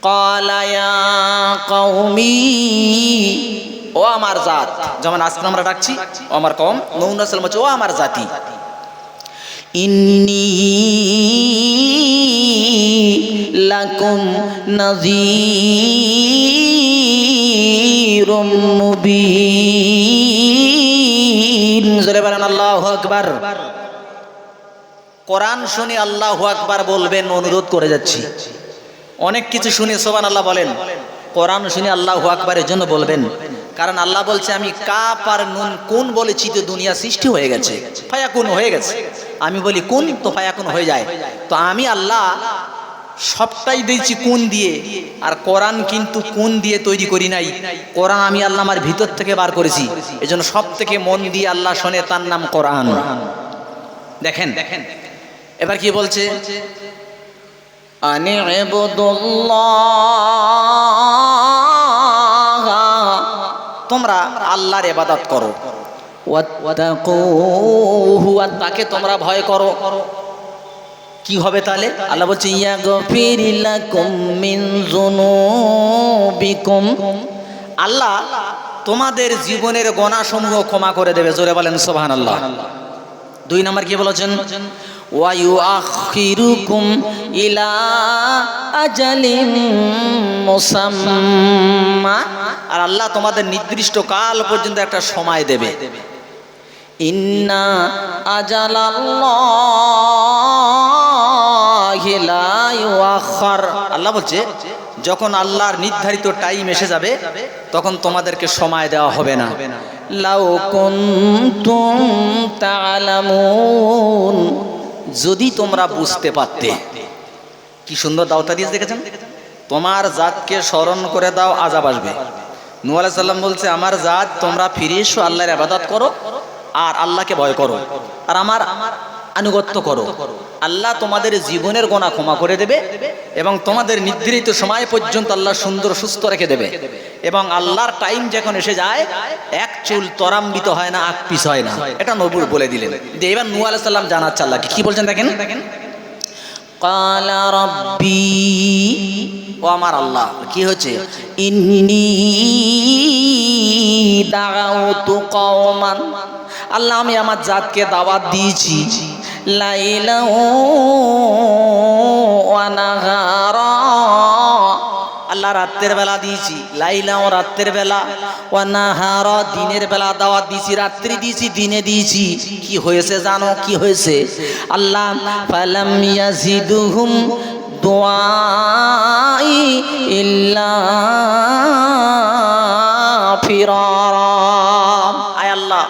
ক্বালা ইয়া কওমি, ও আমার জাত, যেমন আজকে আমরা ডাকছি ও আমার কওম, নূহ আলাইহিস সালাম বলছে ও আমার জাতি, ইন্নী লাকুম নাযীরুম মুবিন। জোরে বলেন আল্লাহু আকবার। কোরআন শুনে আল্লাহু আকবার বলবেন অনুরোধ করে যাচ্ছি। অনেক কিছু শুনে সুবহানাল্লাহ বলেন, কোরআন শুনে আল্লাহু আকবারের জন্য বলবেন, কারণ আল্লাহ বলছে আমি কাফ আর নুন কুন বলেছি তো দুনিয়া সৃষ্টি হয়ে গেছে, ফায়াকুন হয়ে গেছে। আমি বলি কুন তো ফায়াকুন হয়ে যায়। তো আমি আল্লাহ সবটাই দিয়েছি কুন দিয়ে, আর কোরআন কিন্তু কুন দিয়ে তৈরি করি নাই। কোরআন আমি আল্লাহ আমার ভিতর থেকে বার করেছি, এজন্য সব থেকে মন দিয়ে আল্লাহ শোনে, তার নাম কোরআন। দেখেন এবার কি বলছে, আনি ইবুদুল্লাহ, তোমরা আল্লাহর ইবাদত করো, ওয়াত্তাকুহু, আর তাকে তোমরা ভয় করো। কি হবে তাহলে? আল্লাহ বলছে ইয়াগফির লাকুম মিন যুনুবিকুম, আল্লাহ তোমাদের জীবনের গুনাহসমূহ ক্ষমা করে দেবে। জোরে বলেন সুবহানাল্লাহ। 2 নম্বর কি বলেছেন, ওয়া ইউআখিরুকুম ইলা আজালিন মুসাম্মা, আর আল্লাহ তোমাদের নির্দিষ্ট কাল পর্যন্ত একটা সময় দেবে। ইন্না আজালাল্লাহি লা ইউআখার, আল্লাহ বলছে যখন আল্লাহর নির্ধারিত টাইম এসে যাবে তখন তোমাদেরকে সময় দেওয়া হবে না। লাউ কুনতুম তা'লামুন, যদি তোমরা বুঝতে পারতে। কি সুন্দর দাওয়াত দিয়েছে দেখেছেন, তোমার জাতকে স্মরণ করে দাও আযাব আসবে। নূহ আলাইহিস সালাম বলছে আমার জাত তোমরা ফিরে এসো, আল্লাহর ইবাদত করো আর আল্লাহকে ভয় করো আর আমার আনুগত্য করো, আল্লাহ তোমাদের জীবনের গুনাহ ক্ষমা করে দেবে এবং তোমাদের নির্ধারিত সময় পর্যন্ত আল্লাহ সুন্দর সুস্থ রেখে দেবে। এবং আল্লাহর টাইম যখন এসে যায় এক চুল ত্বরান্বিত হয় না, আগ পিছ হয় না, এটা নবী বলে দিলেন। এবার নূহ আলাইহিস সালাম জানাচ্ছে আল্লাহকে, কি বলছেন দেখেন, ক্বালা রাব্বি, ও আমার আল্লাহ, কি হচ্ছে, ইন্নী দাআউতু কওমান, আল্লাহ আমি আমার জাতকে দাওয়াত দিয়েছি, লাইলা ওয়া নাহারা, আল্লাহ রাতের বেলা দিয়েছি, লাইলা ও রাতের বেলা, ওয়া নাহারা দিনের বেলা দাওয়াত দিয়েছি, রাত্রি দিয়েছি, দিনে দিয়েছি। কি হয়েছে জানো, কি হয়েছে, আল্লাহ ফালাম ইয়াজিদুহুম দুআই ইল্লা ফিরারা, আয় আল্লাহ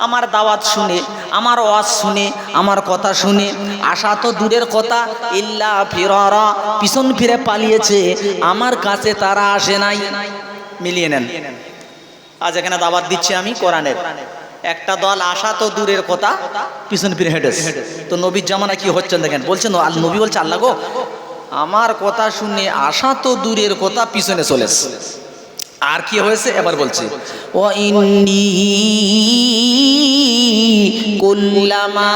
আমার দাওয়াত শুনে, আমার ওয়াজ শুনে, আমার কথা শুনে আশা তো দূরের কথা, ইল্লা ফিরারা, পিছন ফিরে পালিয়েছে, আমার কাছে তারা আসে নাই। মিলিয়ে নেন, আজ এখানে দাওয়াত দিচ্ছি আমি কোরআনের, একটা দল আশা তো দূরের কথা পিছন ফিরে হেঁটেছে। তো নবীর জামানা কি হচ্ছেন দেখেন, বলছেন নবী বলছে আল্লাহ গো আমার কথা শুনে আশা তো দূরের কথা পিছনে চলেছে। আর কি হয়েছে এবার বলছে, ওয়া ইন্নী কুল্লামা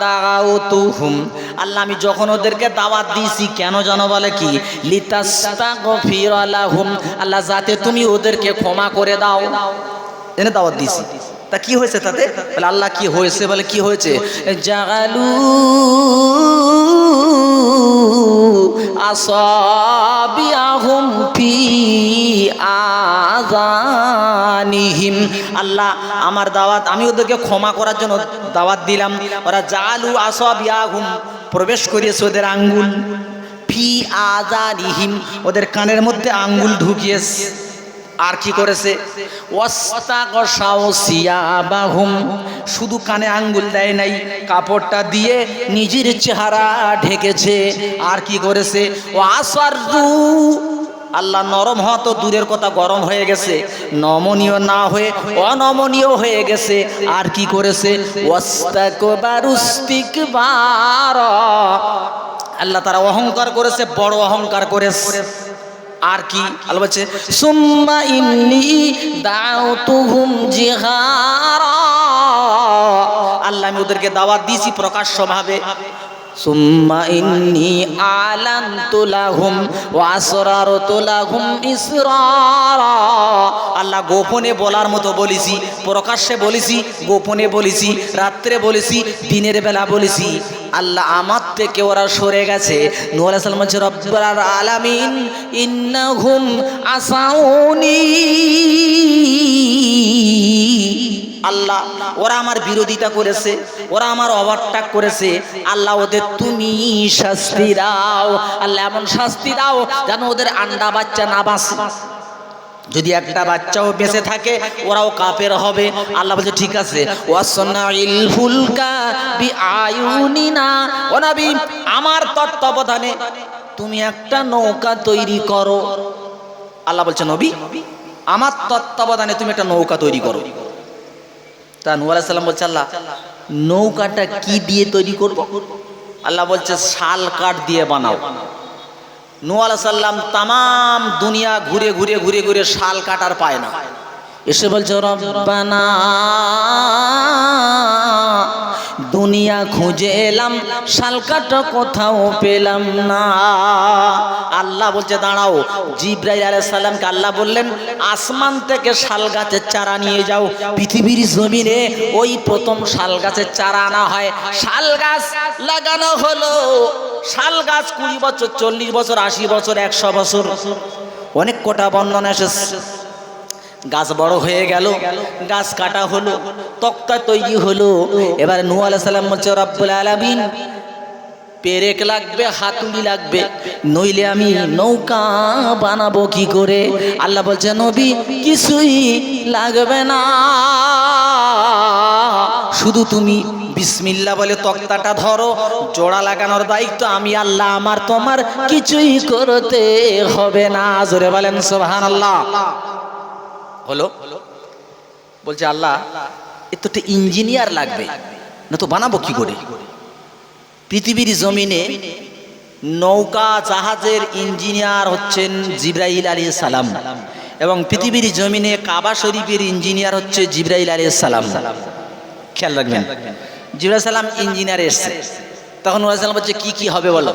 দাআউতুহুম, আল্লাহ আমি যখন ওদেরকে দাওয়াত দিয়েছি, কেন জানো বলে কি, লিতাস্তাগফিরা লাহুম, আল্লাহ যাতে তুমি ওদেরকে ক্ষমা করে দাও, এনে দাওয়াত দিয়েছি। তা কি হয়েছে তাতে, বলে আল্লাহ কি হয়েছে, বলে কি হয়েছে, জাগালু আসাবিয়াহুম ফি আযানিহিম, আল্লাহ আমার দাওয়াত আমি ওদেরকে ক্ষমা করার জন্য দাওয়াত দিলাম, ওরা জালু আসাবিয়াহুম প্রবেশ করিয়েছে ওদের আঙ্গুল, ফি আযানিহিম ওদের কানের মধ্যে আঙ্গুল ঢুকিয়েছে। আর কি করেছে, ওয়াস্তাগশাউ সিয়াবাহুম, শুধু কানে আঙ্গুল দেয় নাই, কাপড়টা দিয়ে নিজের চেহারা ঢেকেছে। আর কি করেছে, ওয়াসারু, আল্লাহ নরম হওয়া তো দূরের কথা গরম হয়ে গেছে, নমনীয় না হয়ে অনমনীয় হয়ে গেছে। আর কি করেছে, ওয়াস্তাকবারুস্তিকবার, আল্লাহ তারা অহংকার করেছে, বড় অহংকার করেছে। আর কি আল্লাহ বলছে, সুম্মা ইন্নী দাউতুহুম জিহারা, আল্লাহ আমি ওদেরকে দাওয়াত দিয়েছি প্রকাশ্যভাবে, সুম্মা ইন্নী আলানতু লাহুম ওয়া আসরারতু লাহুম ইসরারা। আল্লাহ গোপনে বলার মতো বলেছি, প্রকাশ্যে বলেছি, গোপনে বলেছি, রাত্রে বলেছি, দিনের বেলা বলেছি। আল্লাহ আমার থেকে ওরা সরে গেছে। নূহ আলাইহিস সালাম বলছে রব্বুল আলামিন ইন্নাহুম আসাউনি। আল্লাহ ওরা আমার বিরোধিতা করেছে, ওরা আমার ওভারটেক করেছে। আল্লাহ ওদের তুমি শাস্তি দাও। আল্লাহ এমন শাস্তি দাও যেন ওদের আন্ডা বাচ্চা না বাঁচে। যদি একটা বাচ্চাও বেঁচে থাকে ওরাও কাফের হবে। আল্লাহ বলছে ঠিক আছে, ওয়াসনাইল ফুলকা বিআয়ুনিনা। ও নবী, আমার তত্ত্বাবধানে তুমি একটা নৌকা তৈরি করো। আল্লাহ বলছে নবী, আমার তত্ত্বাবধানে তুমি একটা নৌকা তৈরি করো। তা নূহ আলাইহিস সালাম বলছে আল্লাহ নৌকাটা কি দিয়ে তৈরি করব? আল্লাহ বলছে শাল কাঠ দিয়ে বানাও। নূহ আলাইহিস সালাম তামাম দুনিয়া ঘুরে ঘুরে ঘুরে ঘুরে শাল কাঠ আর পায় না। এসে বলছে রব্বানা, দুনিয়া খুঁজে এলাম, শাল কাঠ কোথাও পেলাম না। আল্লাহ বলছে দাঁড়াও। জিবরাইল আলাইহিস সালামকে আল্লাহ বললেন আসমান থেকে শাল গাছের চারা নিয়ে যাও। পৃথিবীর জমিনে ওই প্রথম শাল গাছের চারা আনা হয়। শাল গাছ লাগানো হলো। শাল গাছ 20 বছর, 40 বছর, 80 বছর, 100 বছর, অনেক কটা বর্ণনা এসেছে। গাছ বড় হয়ে গেল, গাছ কাটা হলো, তক্তা তৈরি হলো। এবার নূহ আলাইহিস সালাম বলছে রব্বুল আলামিন পেরেক লাগবে, হাতুড়ি লাগবে, নইলে আমি নৌকা বানাবো কি করে? আল্লাহ বলছে নবী কিছুই লাগবে না, শুধু তুমি বিসমিল্লাহ বলে তক্তাটা ধরো। জোড়া লাগানোর দায়িত্ব আমি আল্লাহ, আমার তোমার কিছুই করতে হবে না। জোরে বলেন সুবহানাল্লাহ। হলো বলছে আল্লাহ এর তো একটা ইঞ্জিনিয়ার লাগবে, না তো বানাবো কি করে? পৃথিবীর জমিনে নৌকা জাহাজের ইঞ্জিনিয়ার হচ্ছেন জিবরাইল আলাইহিস সালাম, এবং পৃথিবীর জমিনে কাবা শরীফের ইঞ্জিনিয়ার হচ্ছে জিবরাইল আলাইহিস সালাম। খেয়াল রাখবেন, জিবরাইল সালাম ইঞ্জিনিয়ার এসেছে। তখন নূহ আলাইহিস সালাম বলছে কি কি হবে বলো।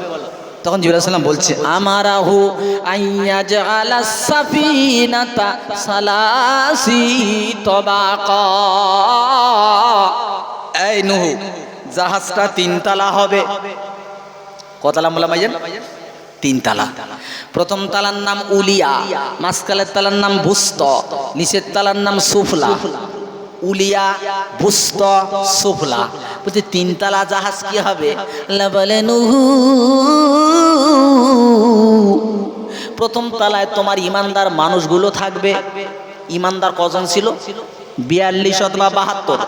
তখন জিবরাইল সালাম বলছে আমারাহু আইয়াজআলাস সাফিনাতা সালাসি তাবাকা। এই নূহ, জাহাজটা 3 তলা হবে। কতলা বললাম ভাইজান? 3 তলা। প্রথম তালার নাম উলিয়া, মাঝখানের তালার নাম বুস্ত, নিচের তালার নাম সুফলা। উলিয়া, বুস্ত, সুফলা। বলছে 3 তলা জাহাজ কি হবে? আল্লাহ বলে নূহ প্রথম তলায় তোমার ইমানদার মানুষগুলো থাকবে। ইমানদার কজন ছিল? 42 অথবা 72।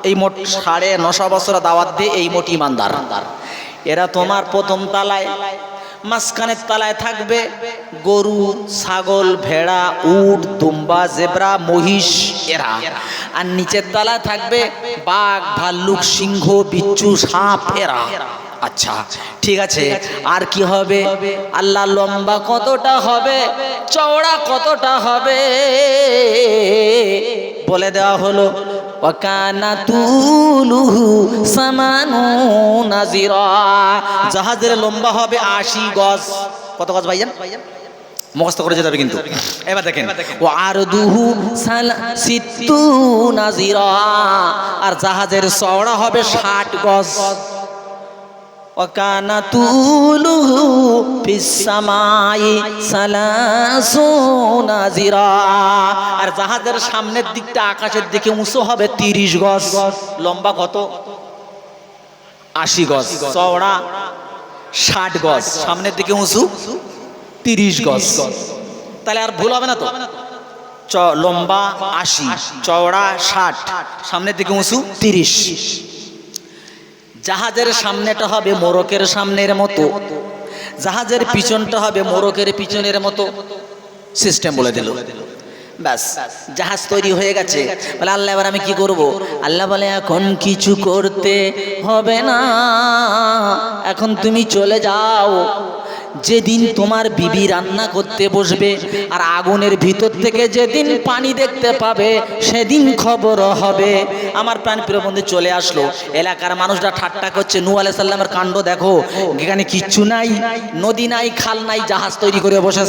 এই মোট 950 বছর দাওয়াত দিয়ে এই মোট ইমানদার। এরা তোমার প্রথম তলায়। মাঝখানের তলায় থাকবে গরু, ছাগল, ভেড়া, উট, দুম্বা, জেব্রা, মহিষ এরা। আর নিচের তলায় থাকবে বাঘ, ভাল্লুক, সিংহ, বিচ্ছু, সাপ এরা। আচ্ছা ঠিক আছে, আর কি হবে? আল্লাহ লম্বা কতটা হবে, চওড়া কতটা হবে বলে দেওয়া হলো। ওয়াকানা তুলুহু সামানুনা যিরা। জাহাজের লম্বা হবে 80 গজ। কত গজ ভাইজান? মুখস্থ করে যেতে হবে কিন্তু। এবার দেখেন ওয়া আরদুহু সিত্তুনা যিরা। আর জাহাজের চওড়া হবে 60 গজ। ওয়াকানা তুলুহু ফিস সামাই সালাসুনা যিরা। আর জাহাজের সামনের দিকটা আকাশের দিকে উঁচু হবে 30 গজ। লম্বা কত? 80 গজ, চওড়া 60 গজ, সামনের দিকে উঁচু 30 গজ। তাহলে আর ভুল হবে না তো? লম্বা 80, চওড়া 60, সামনের দিকে উঁচু 30। জাহাজের সামনেটা হবে মোরকের সামনের মতো, জাহাজের পিছনটা হবে মোরকের পিছনের মতো। সিস্টেম বলে দিল। ব্যাস জাহাজ তৈরি হয়ে গেছে। বলে আল্লাহ এবার আমি কি করব? আল্লাহ বলে এখন কিছু করতে হবে না, এখন তুমি চলে যাও। যেদিন তোমার বিবি রান্না করতে বসবে আর আগুনের ভিতর থেকে যেদিন পানি দেখতে পাবে সেদিন খবর হবে। আমার প্রাণপ্রিয় বন্ধু চলে আসলো, এলাকার মানুষরা ঠাট্টা করছে, নূহ আলাইহিস সালামের কাণ্ড দেখো, এখানে কিচ্ছু নাই, নদী নাই, খাল নাই, জাহাজ তৈরি করে বসে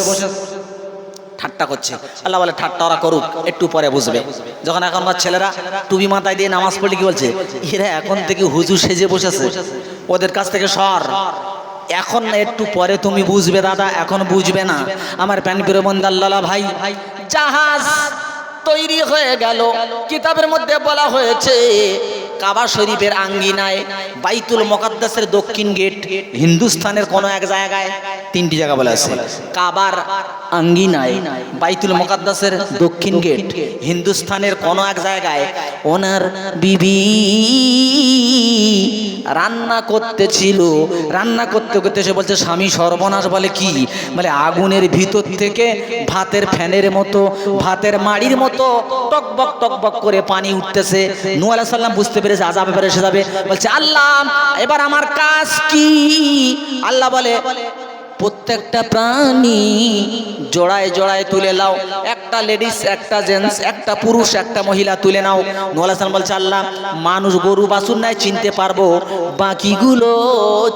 ঠাট্টা করছে। আল্লাহ বলে ঠাট্টা ওরা করুক, একটু পরে বুঝবে। যখন এখনকার ছেলেরা টুপি মাথায় দিয়ে নামাজ পড়লে কি বলছে, এরা এখন থেকে হুজুর সেজে বসেছে, ওদের কাছ থেকে সর, এখন না একটু পরে তুমি বুঝবে দাদা, এখন বুঝবে না। আমার প্রাণপ্রিয় বন্ধু আল্লাহ ভাই, জাহাজ তৈরি হয়ে গেল। কিতাবের মধ্যে বলা হয়েছে কাবা শরীফের আঙ্গিনায়, বাইতুল মুকাদ্দাসের দক্ষিণ গেট, হিন্দুস্তানের কোন এক জায়গায়, তিনটি জায়গা বলা আছে, কাবার আঙ্গিনায়, বাইতুল মুকাদ্দাসের দক্ষিণ গেট, হিন্দুস্তানের কোন এক জায়গায় ওনার বিবি রান্না করতেছিল। রান্না করতে করতে সে বলছে, স্বামী সর্বনাশ। বলে কি? বলে আগুনের ভিতর থেকে ভাতের ফ্যানের মতো, ভাতের মাড়ির মতো টকবক টকবক করে পানি উঠতেছে। নূহ আলাইহিস সালাম বুঝতে পেরেছে আযাব এবার এসে যাবে। বলছে, আল্লাহ এবার আমার কাজ কি? আল্লাহ বলে, প্রত্যেকটা প্রাণী জোড়ায় জোড়ায় তুলে নাও, একটা লেডিস, একটা জেন্টস, একটা পুরুষ, একটা মহিলা তুলে নাও। নূহ আলাইহিস সালাম বলছে, আল্লাহ মানুষ গরু বাছুর নাই চিনতে পারবো, বাকিগুলো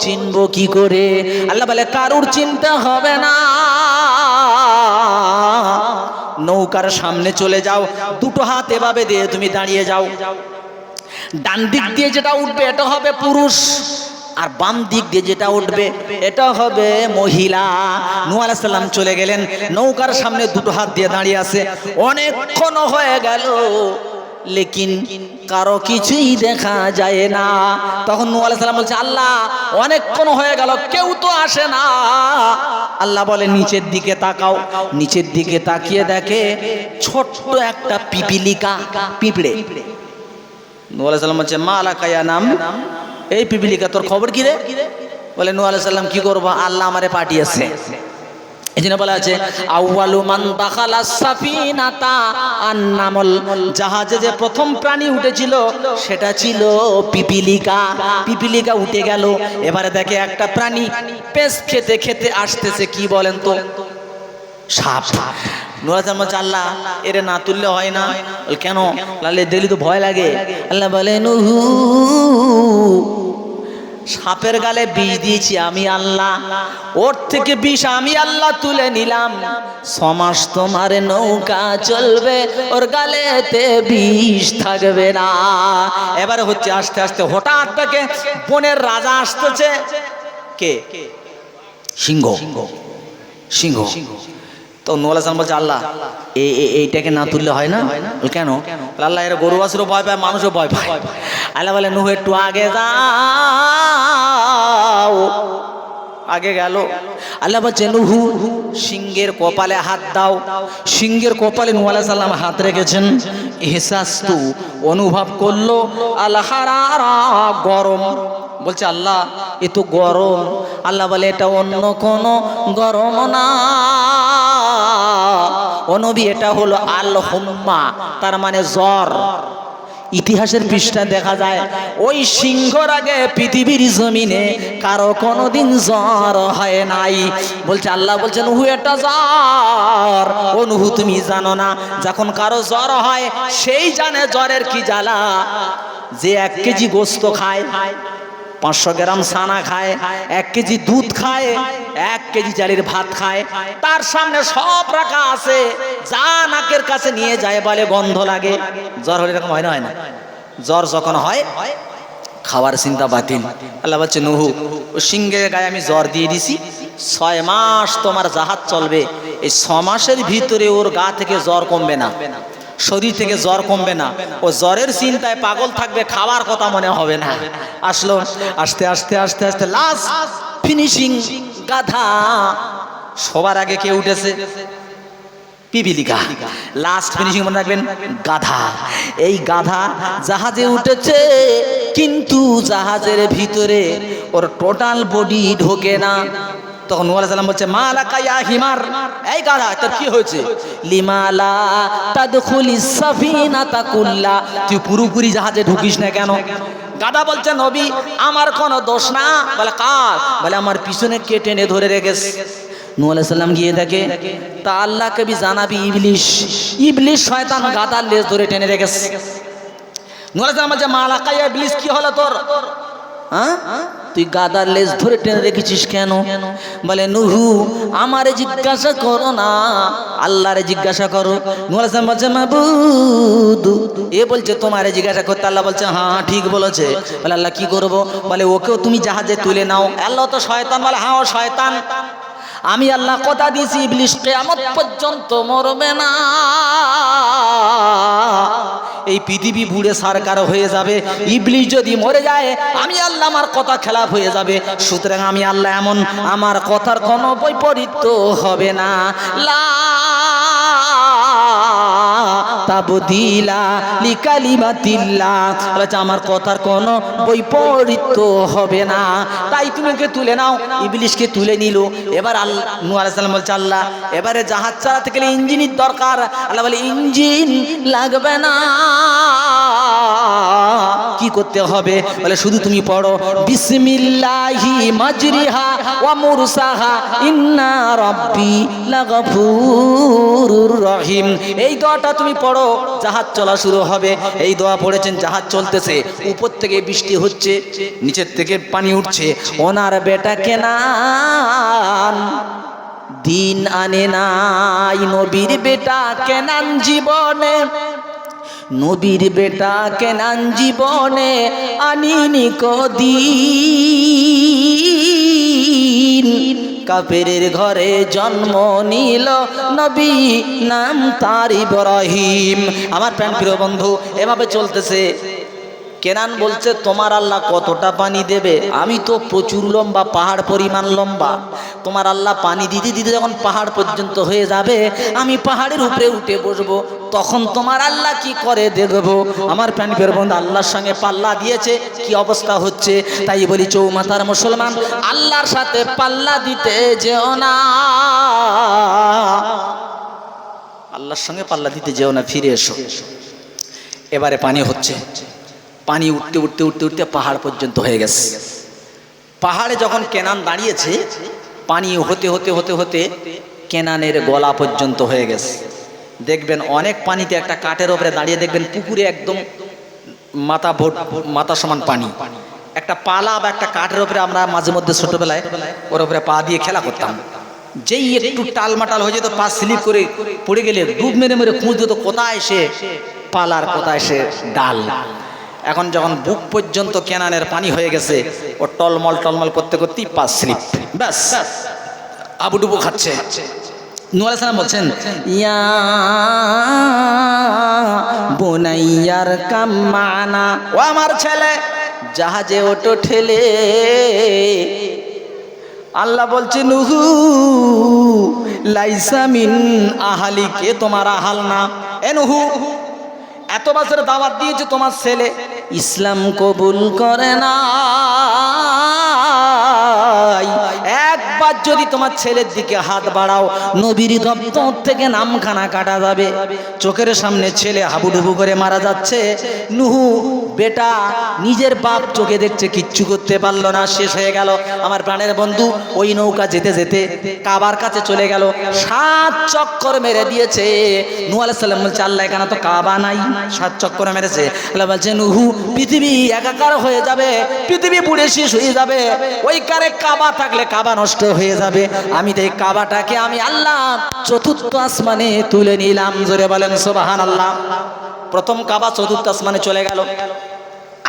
চিনবো কি করে? আল্লাহ বলে, কারুর চিনতে হবে না, নৌকার সামনে চলে যাও, দুটো হাত এভাবে দিয়ে তুমি দাঁড়িয়ে যাও, ডান দিক দিয়ে যেটা উঠবে এটা হবে পুরুষ, আর বাম দিক দিয়ে যেটা উঠবে এটা হবে মহিলা। নূহ আলাইহিস সালাম চলে গেলেন, নৌকার সামনে দুটো হাত দিয়ে দাঁড়িয়ে আছে। অনেকক্ষণ হয়ে গেল, লেকিন কারো কিছুই দেখা যায় না। তখন নূহ আলাইহিস সালাম বলছে, আল্লাহ অনেকক্ষণ হয়ে গেল, কেউ তো আসে না। আল্লাহ বলে, নিচের দিকে তাকাও। নিচের দিকে তাকিয়ে দেখে ছোট্ট একটা পিপিলিকা, পিঁপড়ে। নূহ আলাইহিস সালাম বলছে, মা লাকা ইয়া নাম, এই পিপিলিকা তোর খবর কি রে? বলে, নূহ আলাইহিস সালাম কি করবো, আল্লাহ আমারে পাঠিয়েছে। এই জন্য বলা আছে, আউয়ালু মান দাখালা সাফিনাতা আন-নামল, জাহাজে যে প্রথম প্রাণী উঠেছিল সেটা ছিল পিপিলিকা। পিপিলিকা উঠে গেল, এবারে দেখে একটা প্রাণী পেঁচ খেতে খেতে আসতেছে, কি বলেন তো? সাপ। নূহ আলাইহিস সালাম বলছে, আল্লাহ এরে না তুললে হয় না। কেন? লালে দেখলি তো ভয় লাগে। আল্লাহ বলে, নূহ সাপের গালে বিষ দিয়েছি আমি আল্লাহ, ওর থেকে বিষ আমি আল্লাহ তুলে নিলাম, 6 মাস তোমার নৌকা চলবে, ওর গালেতে বিষ থাকবে না। এবারে হচ্ছে আস্তে আস্তে হঠাৎ থেকে বনের রাজা আসতেছে। কে? সিংহ। সিংহ। তো নূহ আলাইহিস সালাম বলছে, আল্লাহ এইটাকে না তুললে হয় না। কেন? আল্লাহ এর গরু বাছুরও ভয় পায়, মানুষও ভয় পায়। আল্লাহ বলে, নূহ একটু আগে যাও। আগে গেল। আল্লাহ বলছে, নূহ সিংহের কপালে হাত দাও। সিংহের কপালে নূহ আলাইহিস সালাম হাত রেখেছেন। ইহসাস্তু, অনুভব করলো, আল হারারা, গরম। বলছে, আল্লাহ এ তো গরম। আল্লাহ বলে, এটা অন্য কোনো গরম না, ও নবী, এটা হলো আল হুম্মা, তার মানে জ্বর। ইতিহাসের পৃষ্ঠা দেখা যায় ওই সিংহর আগে পৃথিবীর জমিনে কারো কোনোদিন জ্বর হয় নাই। বলছে, আল্লাহ বলছেন, নূহ এটা জ্বর। ও নূহ তুমি জানো না, যখন কারো জ্বর হয় সেই জানে জ্বরের কি জ্বালা। যে 1 কেজি গোস্ত খায়, 500 গ্রাম সানা খায়, 1 কেজি দুধ খায়, 1 কেজি চালের ভাত খায়, তার সামনে সব রাখা আছে, যা নাকের কাছে নিয়ে যায় বলে গন্ধ লাগে। জ্বর হলে এরকম হয় না? হয় না? জ্বর যখন হয় খাওয়ার চিন্তা বাতিল। আল্লাহ বলছে, নূহ ও সিংহের গায়ে আমি জ্বর দিয়ে দিছি, 6 মাস তোমার জাহাজ চলবে, এই 6 মাসের ভিতরে ওর গা থেকে জ্বর কমবে না, শরীর থেকে জ্বর কমবে না, ও জ্বরের চিন্তায় পাগল থাকবে, খাওয়ার কথা মনে হবে না। আসলো, আস্তে আস্তে আস্তে আস্তে লাস্ট ফিনিশিং গাধা। সবার আগে কে উঠেছে? পিপিলিকা। লাস্ট ফিনিশিং মনে রাখবেন, গাধা। এই গাধা জাহাজে উঠেছে, কিন্তু জাহাজের ভিতরে ওর টোটাল বডি ঢোকে না। তখন নূহ আলাইহিস সালাম বলছে, মা লাকা ইয়া হিমার, এই গাধা তোর কি হয়েছে? লিমালা তাদখুলিস সাফিনাতা কুল্লা, তুই পুরোপুরি জাহাজে ঢুকিস না কেন? গাধা বলছে নবী আমার কোনো দোষ না। বলে কার? বলে আমার পিছনে কে টেনে ধরে রেখেছে। নূহ আলাইহিস সালাম গিয়ে দেখে তা আল্লাহ কবি জানাবি ইবলিশ, ইবলিশ শয়তান গাধার লেজ ধরে টেনে রেখেছে। নূহ আলাইহিস সালাম বলছে মালাকা ইয়া ইবলিশ, কি হলো তোর? হ্যাঁ, তুই গাদার লেজ ধরে টেনে রেখেছিস কেন? বলে নুহু আমারে জিজ্ঞাসা করো না, আল্লাহরে জিজ্ঞাসা করো। নূহ আলাইহিস সালাম বলছে মাবুদ, এ বলছে তোমারে জিজ্ঞাসা করতে। আল্লাহ বলছে হ্যাঁ ঠিক বলেছে। বলে আল্লাহ কি করব? বলে ওকেও তুমি জাহাজে তুলে নাও। আল্লাহ তো শয়তান। বলে হ্যাঁ ও শয়তান, আমি আল্লাহ কথা দিয়েছি ইবলিশ কিয়ামত পর্যন্ত মরবে না। এই পৃথিবী বুড়ে সরকার হয়ে যাবে, ইবলিশ যদি মরে যায় আমি আল্লাহ আমার কথা খেলাফ হয়ে যাবে। সুতরাং আমি আল্লাহ এমন, আমার কথার কোনো বৈপরীত্য হবে না। লা তাবদিলা লিকালিমাতিল্লাহ, বলেছে আমার কথার কোনো বৈপরীত্য হবে না। তাই তুমি ওকে তুলে নাও। ইবলিশকে তুলে নিল। এবার আল্লাহ নূহ আলাইহিস সালাম বলছে আল্লাহ এবারে জাহাজ চালাতে গেলে ইঞ্জিনের দরকার। আল্লাহ বলে ইঞ্জিন লাগবে না। কি করতে হবে? বলে শুধু তুমি পড়ো বিসমিল্লাহি মাজরিহা ওয়া মুরসাহা ইন্না রাব্বি লাগফুরুর রহিম। এই দোয়াটা তুমি পড়ো, জাহাজ চলা শুরু হবে। এই দোয়া পড়েছেন, জাহাজ চলতেছে, উপর থেকে বৃষ্টি হচ্ছে, নিচের থেকে পানি উঠছে। ওনার বেটা কেনান দিন আনে নাই। নবীর বেটা কেনান জীবনে, নবীর বেটা কেনান জীবনে আনিনি কদিন। কাফেরের ঘরে জন্ম নিল নবী, নাম তার ইব্রাহিম। আমার প্রাণ প্রিয় বন্ধু, এভাবে চলতেছে। কেনান বলছে তোমার আল্লাহ কতটা পানি দেবে? আমি তো প্রচুর লম্বা, পাহাড় পরিমাণ লম্বা। তোমার আল্লাহ পানি দিতে দিতে যখন পাহাড় পর্যন্ত হয়ে যাবে, আমি পাহাড়ের উপরে উঠে বসবো, তখন তোমার আল্লাহ কি করে দেখবো। আমার প্রাণ প্রিয় বন্ধু, আল্লাহর সঙ্গে পাল্লা দিয়েছে, কি অবস্থা হচ্ছে। তাই বলি চৌমাথার মুসলমান, আল্লাহর সাথে পাল্লা দিতে যেও না, আল্লাহর সঙ্গে পাল্লা দিতে যেও না, ফিরে এসো। এবারে পানি হচ্ছে, পানি উঠতে উঠতে উঠতে উঠতে পাহাড় পর্যন্ত হয়ে গেছে। পাহাড়ে যখন কেনান দাঁড়িয়েছে, পানি হতে হতে হতে হতে কেনানের গলা পর্যন্ত হয়ে গেছে। দেখবেন অনেক পানিতে একটা কাঠের ওপরে দাঁড়িয়ে দেখবেন পুকুরে একদম মাথা সমান পানি। একটা পালা বা একটা কাঠের ওপরে আমরা মাঝে মধ্যে ছোটবেলায় ওর ওপরে পা দিয়ে খেলা করতাম। যেই একটু টালমাটাল হয়ে যেত, পা স্লিপ করে পড়ে গেলে ডুব মেরে মেরে খুঁজ দিত, কোথায় এসে পালার, কোথায় এসে ডাল। এখন যখন বুক পর্যন্ত কেনানের পানি হয়ে গেছে, ও টলমল টলমল করতে করতেই পা স্লিপ, ব্যাস আবুডুবু খাচ্ছে। নূহ আলাইহিস সালাম বলছেন ইয়া বুনাইয়ার কামানা, ও আমার ছেলে জাহাজে ওটো ঠেলে। আল্লাহ বলছে নুহু লাইসা মিন আহালিকে, তোমার আহাল না। এ নুহু এত বছর দাওয়াত দিয়েছে, তোমার ছেলে ইসলাম কবুল করে না। একবার যদি তোমার ছেলের দিকে হাত বাড়াও, নবীর দপ্তর থেকে নামখানা কাটা যাবে। চোখের সামনে ছেলে হাবুডুবু করে মারা যাচ্ছে। নুহু বেটা নিজের বাপ চোখে দেখছে, কিচ্ছু করতে পারলো না, শেষ হয়ে গেল। আমার প্রাণের বন্ধু, ওই নৌকা যেতে যেতে কাবার কাছে চলে গেল, 7 চক্কর মেরে দিয়েছে। নূহ আলাইহিস সালাম বলছে আল্লাহ এখানে তো কাবা নাই, 7 চক্কর মেরেছে। আল্লাহ বলছে নুহু পৃথিবী একাকার হয়ে যাবে, পৃথিবী পুড়ে শেষ হয়ে যাবে, ওই কারে কাবা থাকলে কাবা নষ্ট হয়ে যাবে। আমি তো এই কাবাটাকে আমি আল্লাহ 4র্থ আসমানে তুলে নিলাম। জোরে বলেন সুবহানাল্লাহ। প্রথম কাবা 4র্থ আসমানে চলে গেল।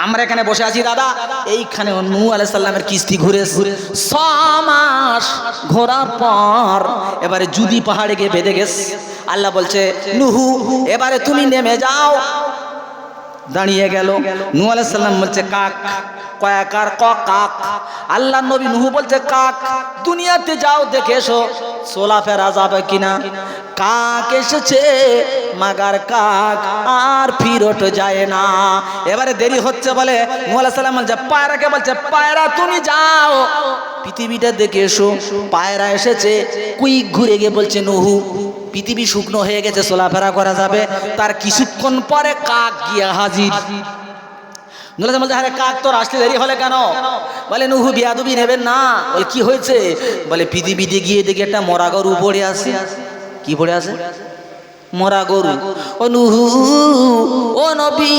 আমরা এখানে বসে আছি দাদা, এইখানে নূহ আলাইহিস সালামের কিস্তি ঘুরে 6 মাস ঘোরার পর এবারে জুদি পাহাড়ে গিয়ে বেঁধে গেছে। আল্লাহ বলছে নুহু এবারে তুমি নেমে যাও। দাঁড়িয়ে গেল। নূহ আলাইহিস সালাম বলছে কাক, কয়াকার কাক। আল্লাহ নবী নুহু বলছে কাক দুনিয়াতে যাও দেখে এসো চলাফেরা যাবে কিনা। কাক এসেছে, মাগার কাক আর ফিরত যায় না। এবারে দেরি হচ্ছে বলে নূহ আলাইহিস সালাম বলছে পায়রাকে বলছে পায়রা তুমি যাও পৃথিবীটা দেখে এসো। পায়রা এসেছে, কুইক ঘুরে গিয়ে বলছে নুহু পৃথিবী শুকনো হয়ে গেছে, চলাফেরা করা যাবে। তার কিছুক্ষণ পরে কাক গিয়া হাজির। নুহ বলছে আরে কাক তোর আসতে দেরি হলে কেন? বলে নুহু বিয়াদবি নেবেন না। বলে কি হয়েছে? বলে পৃথিবীতে গিয়ে দেখি একটা মরা গরু পড়ে আছে। কি পড়ে আছে? মরা গরু। ও নুহু, ও নবী,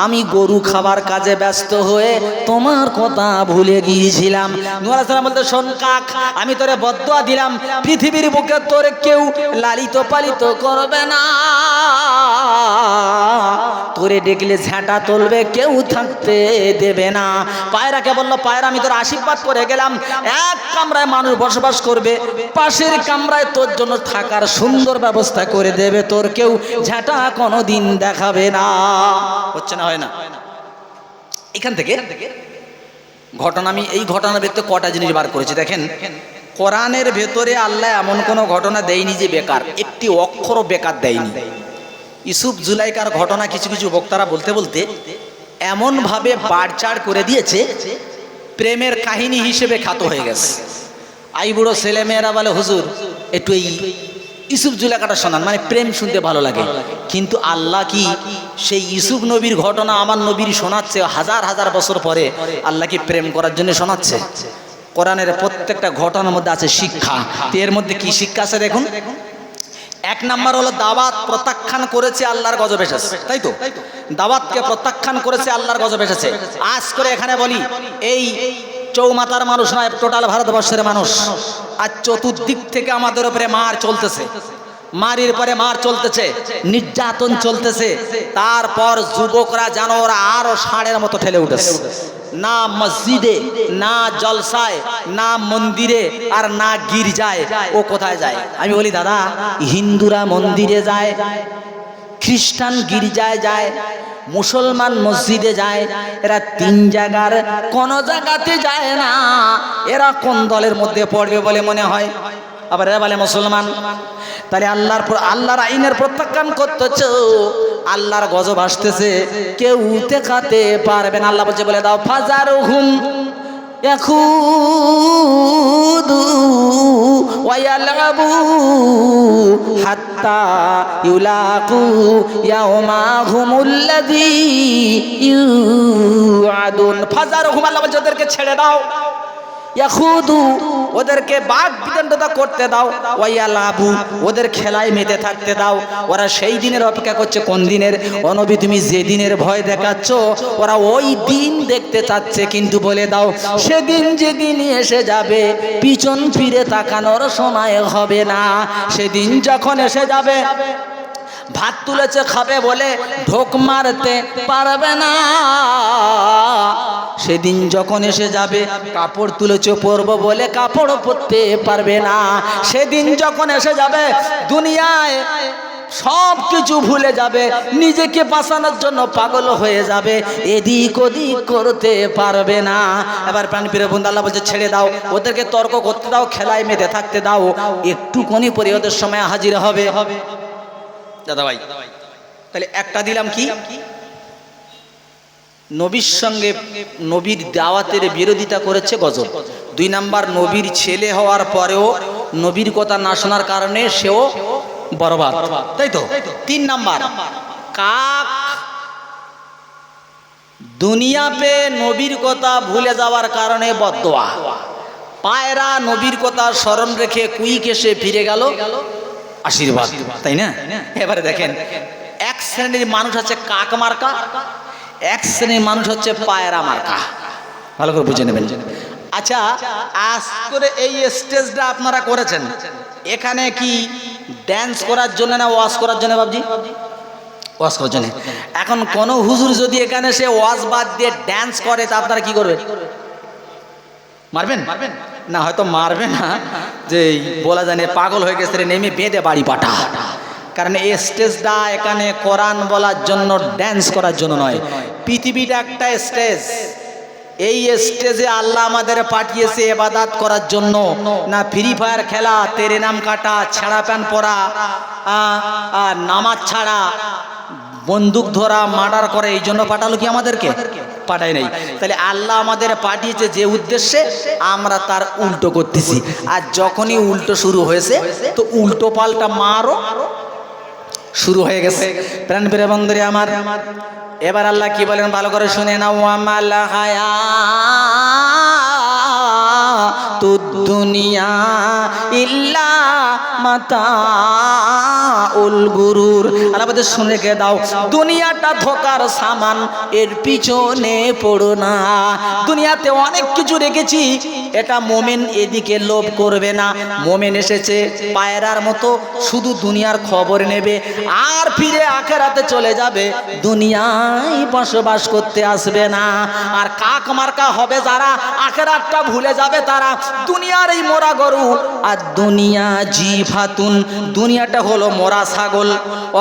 আমি গরু খাবার কাজে ব্যস্ত হয়ে তোমার কথা ভুলে গিয়েছিলাম। নূহ আলাইহিস সালাম বলতে, শোন কাক, আমি তোরে বদদুয়া দিলাম, পৃথিবীর বুকে তোরে কেউ লালিত পালিত করবে না, তোরে দেখলে ঝাঁটা তুলবে, কেউ থাকতে দেবে না। পায়রাকে বলল, পায়রা আমি তোর আশীর্বাদ করে গেলাম, এক কামরায় মানুষ বসবাস করবে, পাশের কামরায় তোর জন্য থাকার সুন্দর ব্যবস্থা করে দেবে, তোর কেউ ঝাঁটা কোনোদিন দেখাবে না। হচ্ছে না, হয় না? এখান থেকে ঘটনা, আমি এই ঘটনার ভেতরে কটা জিনিস বার করেছি দেখেন। কোরআনের ভেতরে আল্লাহ এমন কোনো ঘটনা দেয়নি যে বেকার, একটি অক্ষরও বেকার দেয়নি। ইউসুফ জুলাইকার ঘটনা কিছু কিছু বক্তারা বলতে বলতে এমনভাবে বাড়চাড় করে দিয়েছে, প্রেমের কাহিনী হিসেবে খ্যাত হয়ে গেছে। আই বুড়ো ছেলেমেয়েরা বলে, হুজুর একটু এই ইউসুফ জুলাইকাটা শোনান, মানে প্রেম শুনতে ভালো লাগে। কিন্তু আল্লাহ কি সেই ইউসুফ নবীর ঘটনা আমার নবীর শোনাচ্ছে হাজার হাজার বছর পরে? আল্লাহ কি প্রেম করার জন্য শোনাচ্ছে? কোরআনের প্রত্যেকটা ঘটনার মধ্যে আছে শিক্ষা। এর মধ্যে কি শিক্ষা আছে দেখুন। এক নাম্বার হলো দাওয়াত প্রত্যাখ্যান করেছে, আল্লাহর গজব এসেছে, তাই তো? দাওয়াতকে প্রত্যাখ্যান করেছে, আল্লাহর গজব এসেছে। আজ করে এখানে বলি, এই চৌমাতার মানুষ নয়, টোটাল ভারতবর্ষের মানুষ, আর চতুর্দিক থেকে আমাদের উপরে মার চলতেছে, মারির পরে মার চলতেছে, নির্যাতন চলতেছে। তারপর যুবকরা যেন ওরা আরো ষাঁড়ের মতো ঠেলে উঠেছে, না মসজিদে, না জলসায়, না মন্দিরে, আর না গির্জায়। ও কোথায় যায়? আমি বলি দাদা, হিন্দুরা মন্দিরে যায়, খ্রিস্টান গির্জায় যায়, মুসলমান মসজিদে যায়, এরা তিন জায়গার কোন জায়গাতে যায় না। এরা কোন দলের মধ্যে পড়বে বলে মনে হয়? আবার এরা বলে মুসলমান। তাহলে আল্লাহর আইনের প্রত্যাখ্যান করতেছ, আল্লাহর গজব আসতেছে, কেউ ঠেকাতে পারবে না। আল্লাহ বলছে, বলে দাও, ফাজারুহুম ইয়াখুদু ওয়া ইয়ালআবু হাত্তা ইউলাকু ইয়াওমাহুমুল্লাযী ইউআদুন। ফাজারুহুম, আল্লাহ বলছে ওদেরকে ছেড়ে দাও, ইয়াখুদু ওদেরকে বাঘ বিদণ্ডতা করতে দাও, ওয়াইয়ালাবু ওদের খেলায় মেতে থাকতে দাও। ওরা সেই দিনের অপেক্ষা করছে। কোন দিনের? ও নবী, তুমি যে দিনের ভয় দেখাচ্ছ, ওরা ওই দিন দেখতে চাচ্ছে। কিন্তু বলে দাও, সেদিন যেদিন এসে যাবে, পিছন ফিরে তাকানোর সময় হবে না। সেদিন যখন এসে যাবে, ভাত তুলেছে খাবে বলে ঢোক মারতে পারবে না। সেদিন যখন এসে যাবে, কাপড় তুলেছে পরবো বলে কাপড়ও পরতে পারবে না। সেদিন যখন এসে যাবে, দুনিয়ায় সব কিছু ভুলে যাবে, নিজেকে বাঁচানোর জন্য পাগল হয়ে যাবে, এদিক ওদিক করতে পারবে না। এবার প্রাণপ্রিয় বন্ধু, আল্লাহ বলছে ছেড়ে দাও, ওদেরকে তর্ক করতে দাও, খেলায় মেতে থাকতে দাও, একটুখানি পরে ওদের সময় হাজির হবে। দাদা ভাই, তাহলে একটা দিলাম কি, নবীর সঙ্গে নবীর দাওয়াতের বিরোধিতা করেছে গজব। দুই নাম্বার, নবীর ছেলে হওয়ার পরেও নবীর কথা না শোনার কারণে সেও বরবাদ, তাই তো? তিন নাম্বার, কাক দুনিয়া পে নবীর কথা ভুলে যাওয়ার কারণে বদদোয়া। পায়রা নবীর কথা স্মরণ রেখে কুইক এসে ফিরে গেল আশীর্বাদ, তাই না? এবারে দেখেন, এক শ্রেণীর মানুষ হচ্ছে কাক মার্কা, এক শ্রেণীর মানুষ হচ্ছে পায়রা মার্কা। ভালো করে বুঝে নেবেন। আচ্ছা, আজ করে এই স্টেজটা আপনারা করেছেন, এখানে কি ড্যান্স করার জন্য না ওয়াজ করার জন্য? বাবজি, ওয়াজ করার জন্য। এখন কোন হুজুর যদি এখানে সে ওয়াজ বাদ দিয়ে ড্যান্স করে, তা আপনারা কি করবেন? মারবেন না? হয়তো মারবে না, যে বলা জানে পাগল হয়ে গেছে, নেমে বেঁধে বাড়ি পাঠা। কারণ এই স্টেজটা এখানে কোরআন বলার জন্য, ড্যান্স করার জন্য নয়। পৃথিবীটা একটা স্টেজ, এই স্টেজে আল্লাহ আমাদের পাঠিয়েছে ইবাদত করার জন্য, না ফ্রি ফায়ার খেলা, তেরে নাম কাটা, ছেঁড়া প্যান্ট পরা, নামাজ ছাড়া, বন্দুক ধরা, মার্ডার করে, এই জন্য পাঠালো কি আমাদেরকে? পাঠায় নাই। তাহলে আল্লাহ আমাদের পাঠিয়েছে যে উদ্দেশ্যে, আমরা তার উল্টো করতেছি। আর যখনই উল্টো শুরু হয়েছে, তো উল্টো পাল্টা মারও শুরু হয়ে গেছে। প্রাণ প্রিয় বন্ধুরে আমার, এবার আল্লাহ কি বলেন ভালো করে শুনে নাও। ওয়ামাল হায়াতুদ দুনিয়া ইল্লা মাতাউল গুরুর। আল্লাহ বলে শুনে রেখে দাও, দুনিয়াটা ধোকার সামান, এর পিছনে পড়ো না। দুনিয়াতে অনেক কিছু রেখেছি, এটা মোমেন এদিকে লোভ করবে না। মোমেন এসেছে পায়রার মতো, শুধু দুনিয়ার খবর নেবে আর ফিরে আখেরাতে চলে যাবে, দুনিয়ায় বসবাস করতে আসবে না। আর কাক মার্কা হবে যারা, আখেরাতটা ভুলে যাবে তারা। দুনিয়ার এই মোরা গরু, আর দুনিয়া জিফাতুন, দুনিয়াটা হলো মোরা ছাগল।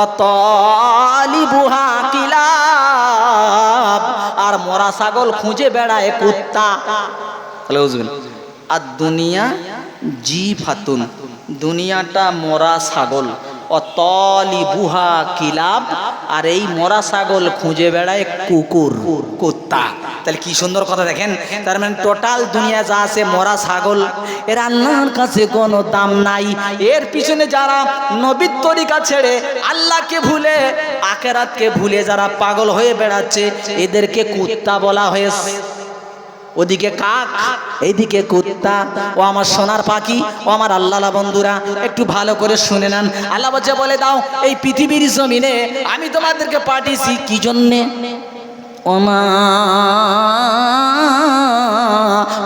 অতলিবুহা কিলাব, আর মোরা ছাগল খুঁজে বেড়ায় কুত্তা। তাহলে বুঝবেন, আর দুনিয়া জিফাতুন, দুনিয়াটা মোরা ছাগল। অতলিবুহা কিলাব, আর এই মোরা ছাগল খুঁজে বেড়ায় কুকুর, কুত্তা। তাহলে কি সুন্দর কথা দেখেন। তার মানে টোটাল দুনিয়া যা আছে মোরা ছাগল, এর আল্লাহর কাছে কোনো দাম নাই। এর পিছনে যারা নবীর তরিকা ছেড়ে আল্লাহকে ভুলে আখিরাতকে ভুলে যারা পাগল হয়ে বেড়াচ্ছে, এদেরকে কুত্তা বলা হয়েছে। ওদিকে কাক, এইদিকে কুত্তা। ও আমার সোনার পাখি, ও আমার আল্লাহ বন্ধুরা, একটু ভালো করে শুনে নেন। আল্লাহ বলে দাও, এই পৃথিবীর জমিনে আমি তোমাদেরকে পাঠিয়েছি কি জন্যে? ওমা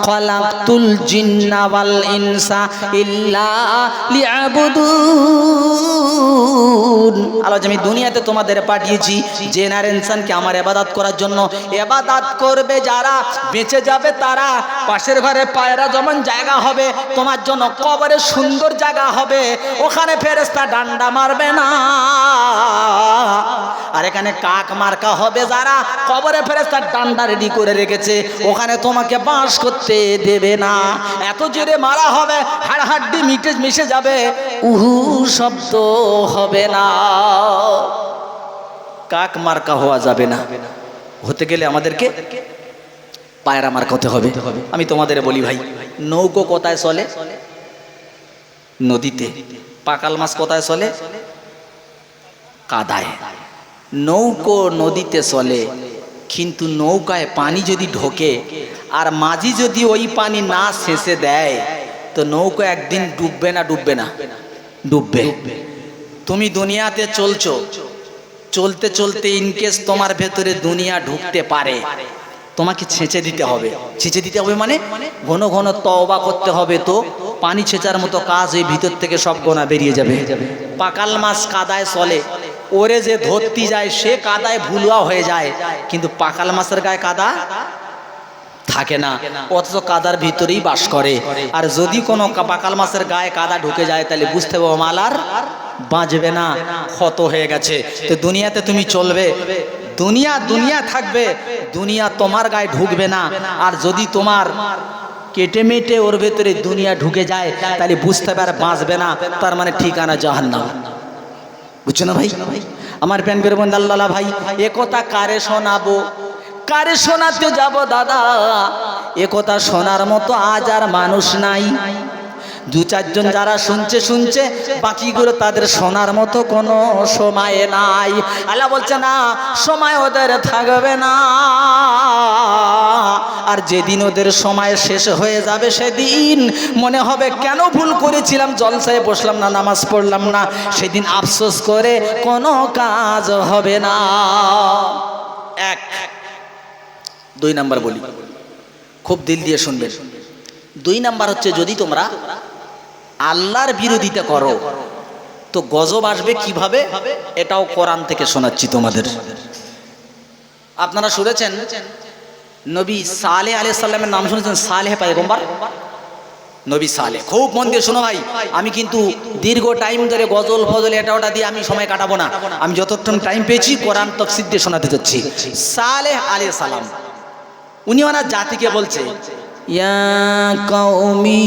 খালাকতুল জিন্না ওয়াল ইনসা ইল্লা লিয়াবুদুন। আল্লাহ, আমি দুনিয়াতে তোমাদের পাঠিয়েছি জিন আর ইনসানকে আমার ইবাদত করার জন্য। ইবাদত করবে যারা, বেঁচে যাবে তারা। পাশের ঘরে পায়রা যেমন জায়গা হবে তোমার জন্য, কবরে সুন্দর জায়গা হবে, ওখানে ফেরেশতা ডান্ডা মারবে না। আর এখানে কাক মার্কা হবে যারা, কবরে ফেরেশতা ডান্ডা রেডি করে রেখেছে, ওখানে তোমাকে বাস করতে দেবে না। এত জোরে মারা হবে, হাড় হাড্ডি মিশে যাবে, উহু শব্দ হবে না। কাক মার্কা হওয়া যাবে না। হতে গেলে আমাদেরকে পায়রা মার্কা হতে হবে। আমি তোমাদের বলি ভাই, নৌকো কোথায় চলে? নদীতে। পাকাল মাছ কোথায় চলে? কাদায়। নৌকো নদীতে চলে, কিন্তু নৌকায় পানি যদি ঢোকে আর মাঝি যদি ওই পানি না শেষে দেয়, তো নৌকা একদিন ডুববে না? ডুববে না? ডুববে। তুমি দুনিয়াতে চলছো, চলতে চলতে ইনকেস তোমার ভেতরে দুনিয়া ঢুকতে পারে, তোমাকে ছেঁচে দিতে হবে। ছেঁচে দিতে হবে মানে ঘন ঘন তওবা করতে হবে, তো পানি ছেঁচার মতো কাজ এই ভিতর থেকে সব গোনা বেরিয়ে যাবে। পাকাল মাছ কাদায় চলে, ওরে যে ধরতে যায় সে কাদায় ভুলুয়া হয়ে যায়, কিন্তু পাকাল মাছের গায়ে কাদা থাকে না, অথচ কাদার ভিতরেই বাস করে। আর যদি কোনো পাকাল মাছের গায়ে কাদা ঢুকে যায়, তাহলে বুঝতে পারবো মাল আর বাঁচবে না, ক্ষত হয়ে গেছে। তো দুনিয়াতে তুমি চলবে, দুনিয়া দুনিয়া থাকবে, দুনিয়া তোমার গায়ে ঢুকবে না। আর যদি তোমার কেটে মেটে ওর ভেতরে দুনিয়া ঢুকে যায়, তাহলে বুঝতে পারে বাঁচবে না, তার মানে ঠিকানা জাহান্নাম। বুঝছো না ভাই? আমার প্যান বের বন্ধু আল্লাহ ভাই, এ কথা কারে শোনাবো, কারে শোনাতে যাব দাদা? এ কথা শোনার মতো আজ আর মানুষ নাই। দু চারজন যারা শুনছে, বাকিগুলো তাদের শোনার মতো কোনো সময় নাই। আল্লাহ বলছে না, সময় ওদের থাকবে না। আর যেদিন ওদের সময় শেষ হয়ে যাবে, সেদিন মনে হবে কেন ভুল করেছিলাম, জলসায় বসলাম না, নামাজ পড়লাম না, সেদিন আফসোস করে কোনো কাজ হবে না। এক, দুই নাম্বার বলি, খুব দিল দিয়ে শুনবেন। দুই নাম্বার হচ্ছে, যদি তোমরা আল্লাহর বিরোধিতা করো তো গজব আসবে কিভাবে, এটাও কোরআন থেকে শোনাচ্ছি তোমাদের। আপনারা শুনেছেন নবী সালেহ আলাইহিস সালামের নাম শুনেছেন? সালেহ পয়গম্বর, নবী সালেহ। খুব মন দিয়ে শোনো ভাই, আমি কিন্তু দীর্ঘ টাইম ধরে গজল ফজল এটা ওটা দিয়ে আমি সময় কাটাবো না। আমি যতটা টাইম পেয়েছি কোরআন তাফসীর দিয়ে শোনাতে যাচ্ছি। সালেহ আলাইহিস সালাম উনি ওনার জাতিকে বলছে, ইয়া কওমি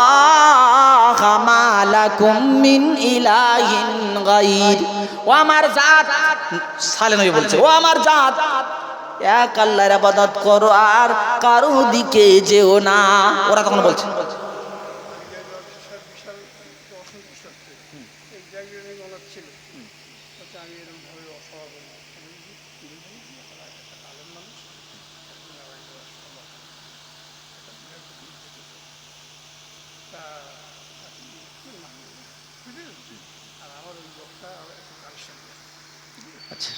আনি'বুদুল্লাহ মা লাকুম মিন ইলাহিন গায়র। ও আমার জাত, সালেহ নবী বলছে, ও আমার জাত, এক আল্লাহর ইবাদত করো আর কারো দিকে যেও না। ওরা তখন বলছে, আচ্ছা,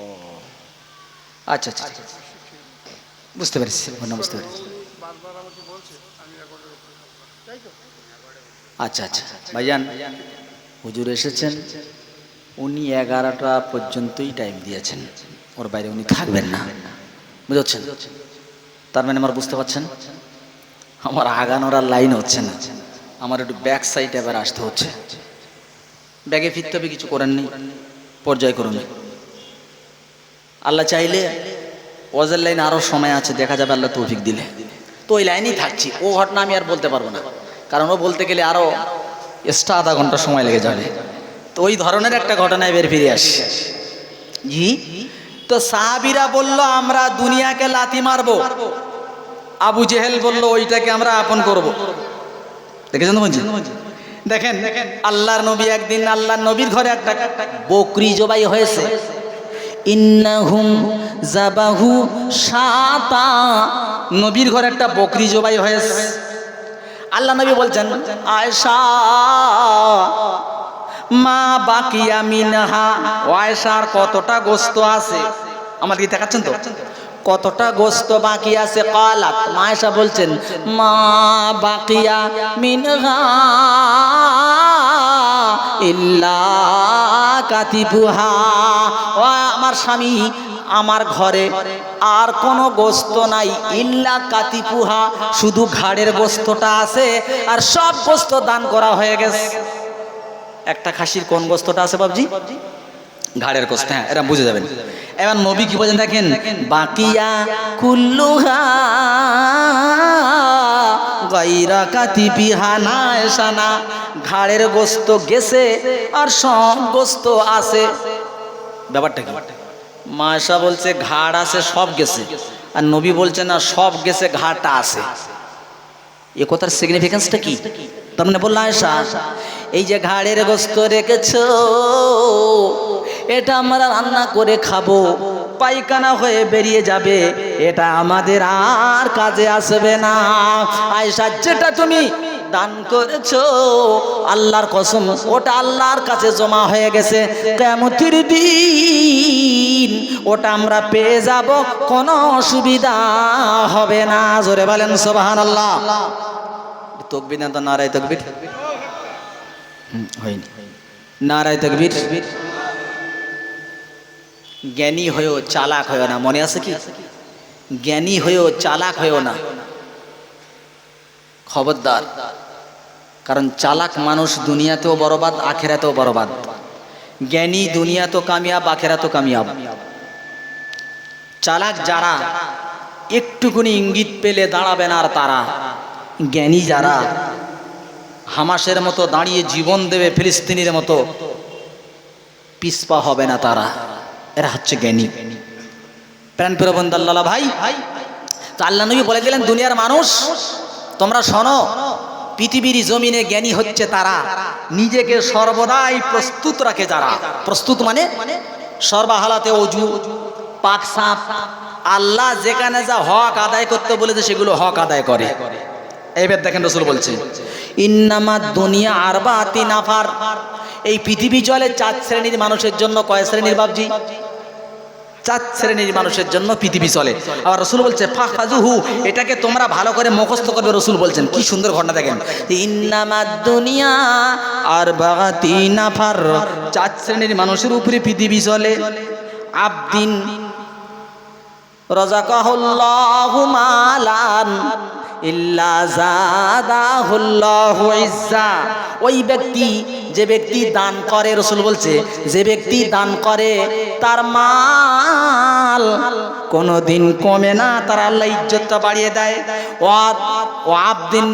ও আচ্ছা আচ্ছা, বুঝতে পেরেছি, বুঝতে পেরেছি। আচ্ছা আচ্ছা ভাইজান, হুজুর এসেছেন, উনি 11টা পর্যন্তই টাইম দিয়েছেন, ওর বাইরে উনি থাকবেন না, বুঝছেন? তার মানে আমার বুঝতে পারছেন আমার আগানোর আর লাইন হচ্ছে না, আমার একটু ব্যাক সাইড এবার আসতে হচ্ছে, ব্যাগে ফিরতে হবে, কিছু করার নেই, পর্যায় করুন। আল্লাহ চাইলে ওয়াজের লাইনে আরও সময় আছে, দেখা যাবে আল্লাহ তৌফিক দিলে, তো ওই লাইনেই থাকছি। ও ঘটনা আমি আর বলতে পারবো না, কারণ ও বলতে গেলে আরও এক্সট্রা আধা ঘন্টা সময় লেগে যাবে। তো ওই ধরনের একটা ঘটনায় বের ফিরে আসি। জি, তো সাহাবীরা বলল আমরা দুনিয়াকে লাথি মারবো, আবু জেহেল বলল ওইটাকে আমরা আপন করব। দেখেছেন তো বলছি? দেখেন আল্লাহর নবী একদিন আল্লাহর নবীর ঘরে একটা বকরি জবাই হয়েছে। ইন্নাহুম যাবাহু শাতা, নবীর ঘরে একটা বকরি জবাই হয়েছে। আল্লাহ নবী বলছেন আয়েশা মা বাকিয়া মিনহা, ও আয়েশার কতটা গোশত আছে, আমার দিকে দেখাচ্ছেন তো, কতটা গোশত বাকি আছে? কালাত, মা আয়েশা বলছেন মা বাকিয়া মিনহা ইল্লা কাতিবুহা, ও আমার স্বামী আমার ঘরে আর কোনো গোশত নাই, ইল্লা কাতিপুহা, শুধু ঘাড়ের গোশতটা আছে, আর সব গোশত দান করা হয়ে গেছে। একটা খাসির কোন গোশতটা আছে বাবজি? ঘাড়ের গোশত, হ্যাঁ এটা বুঝে যাবেন। এবার নবী কি বলেন দেখেন, বাকিয়া কুল্লুহা গায়রা কাতিবিহা নায়সানা, ঘাড়ের গোশত গেছে আর সব গোশত আছে। ব্যাপারটা কি? মা আয়েশা বলছে ঘাড় আছে সব গেছে, আর নবী বলছে না সব গেছে ঘাড়টা আছে। এ কথার সিগনিফিকেন্সটা কি? তার মানে বলল আয়েশা এই যে ঘাড়ের গোশত রেখেছো, এটা আমরা রান্না করে খাবো, পায়খানা হয়ে বেরিয়ে যাবে, এটা আমাদের আর কাজে আসবে না। আয়েশা যেটা তুমি দান করেছো আল্লাহর কসম ওটা আল্লাহর কাছে জমা হয়ে গেছে, কিয়ামতের দিন ওটা আমরা পেয়ে যাব, কোনো অসুবিধা হবে না। জোরে বলেন সুবহানাল্লাহ। তাকবীর না তো নারায়ে তাকবীর হয়নি, নারায়ে তাকবীর। জ্ঞানী হয়েও চালাক হয়েও না, মনে আছে কি? জ্ঞানী হয়েও চালাক হয়েও না, খবরদার। কারণ চালাক মানুষ দুনিয়াতেও বরবাদ, আখেরাতেও বরবাদ। জ্ঞানী দুনিয়াতেও কামিয়াব, আখেরাতেও কামিয়াব। চালাক যারা একটুকুনি ইঙ্গিত পেলে দাঁড়াবে না আর তারা, জ্ঞানী যারা হামাসের মতো দাঁড়িয়ে জীবন দেবে ফিলিস্তিনির মতো, পিছপা হবে না তারা, এরা হচ্ছে জ্ঞানী। প্রাণপ্রিয় বন্ধু আল্লাহ ভাই, তো আল্লাহ নবী বলে দিলেন দুনিয়ার মানুষ তোমরা শোনো, পৃথিবীর জমিনে জ্ঞানী হচ্ছে তারা নিজেকে সর্বদাই প্রস্তুত রাখে। যারা প্রস্তুত মানে সর্বহালাতে অজু, পাক সাফ, আল্লাহ যেখানে যা হক আদায় করতে বলেছে সেগুলো হক আদায় করে। এইবার দেখেন রাসূল বলছে ইন্নামাদ দুনিয়া আরবাতি নাফার, এই পৃথিবী চলে 4 শ্রেণীর মানুষের জন্য। কয় শ্রেণীর বাবজি? 4 শ্রেণীর মানুষের জন্য পৃথিবী চলে। আবার রাসূল বলছে ফাখাজুহু, এটাকে তোমরা ভালো করে মুখস্থ করবে। রাসূল বলছেন কি সুন্দর ঘটনা দেখেন, ইন্নামাদ দুনিয়া আরবাতি নাফার, 4 শ্রেণীর মানুষের উপরে পৃথিবী চলে। আবদিন রাযাকাহুল্লাহু মালান ইল্লা যাদাহুল্লাহু ইজ্জা, ওই ব্যক্তি যে ব্যক্তি দান করে, রাসূল বলছে যে ব্যক্তি দান করে তার মাল কোনোদিন কমে না, তার আল্লাহ ইজ্জতটা বাড়িয়ে দেয়। ও আবদিন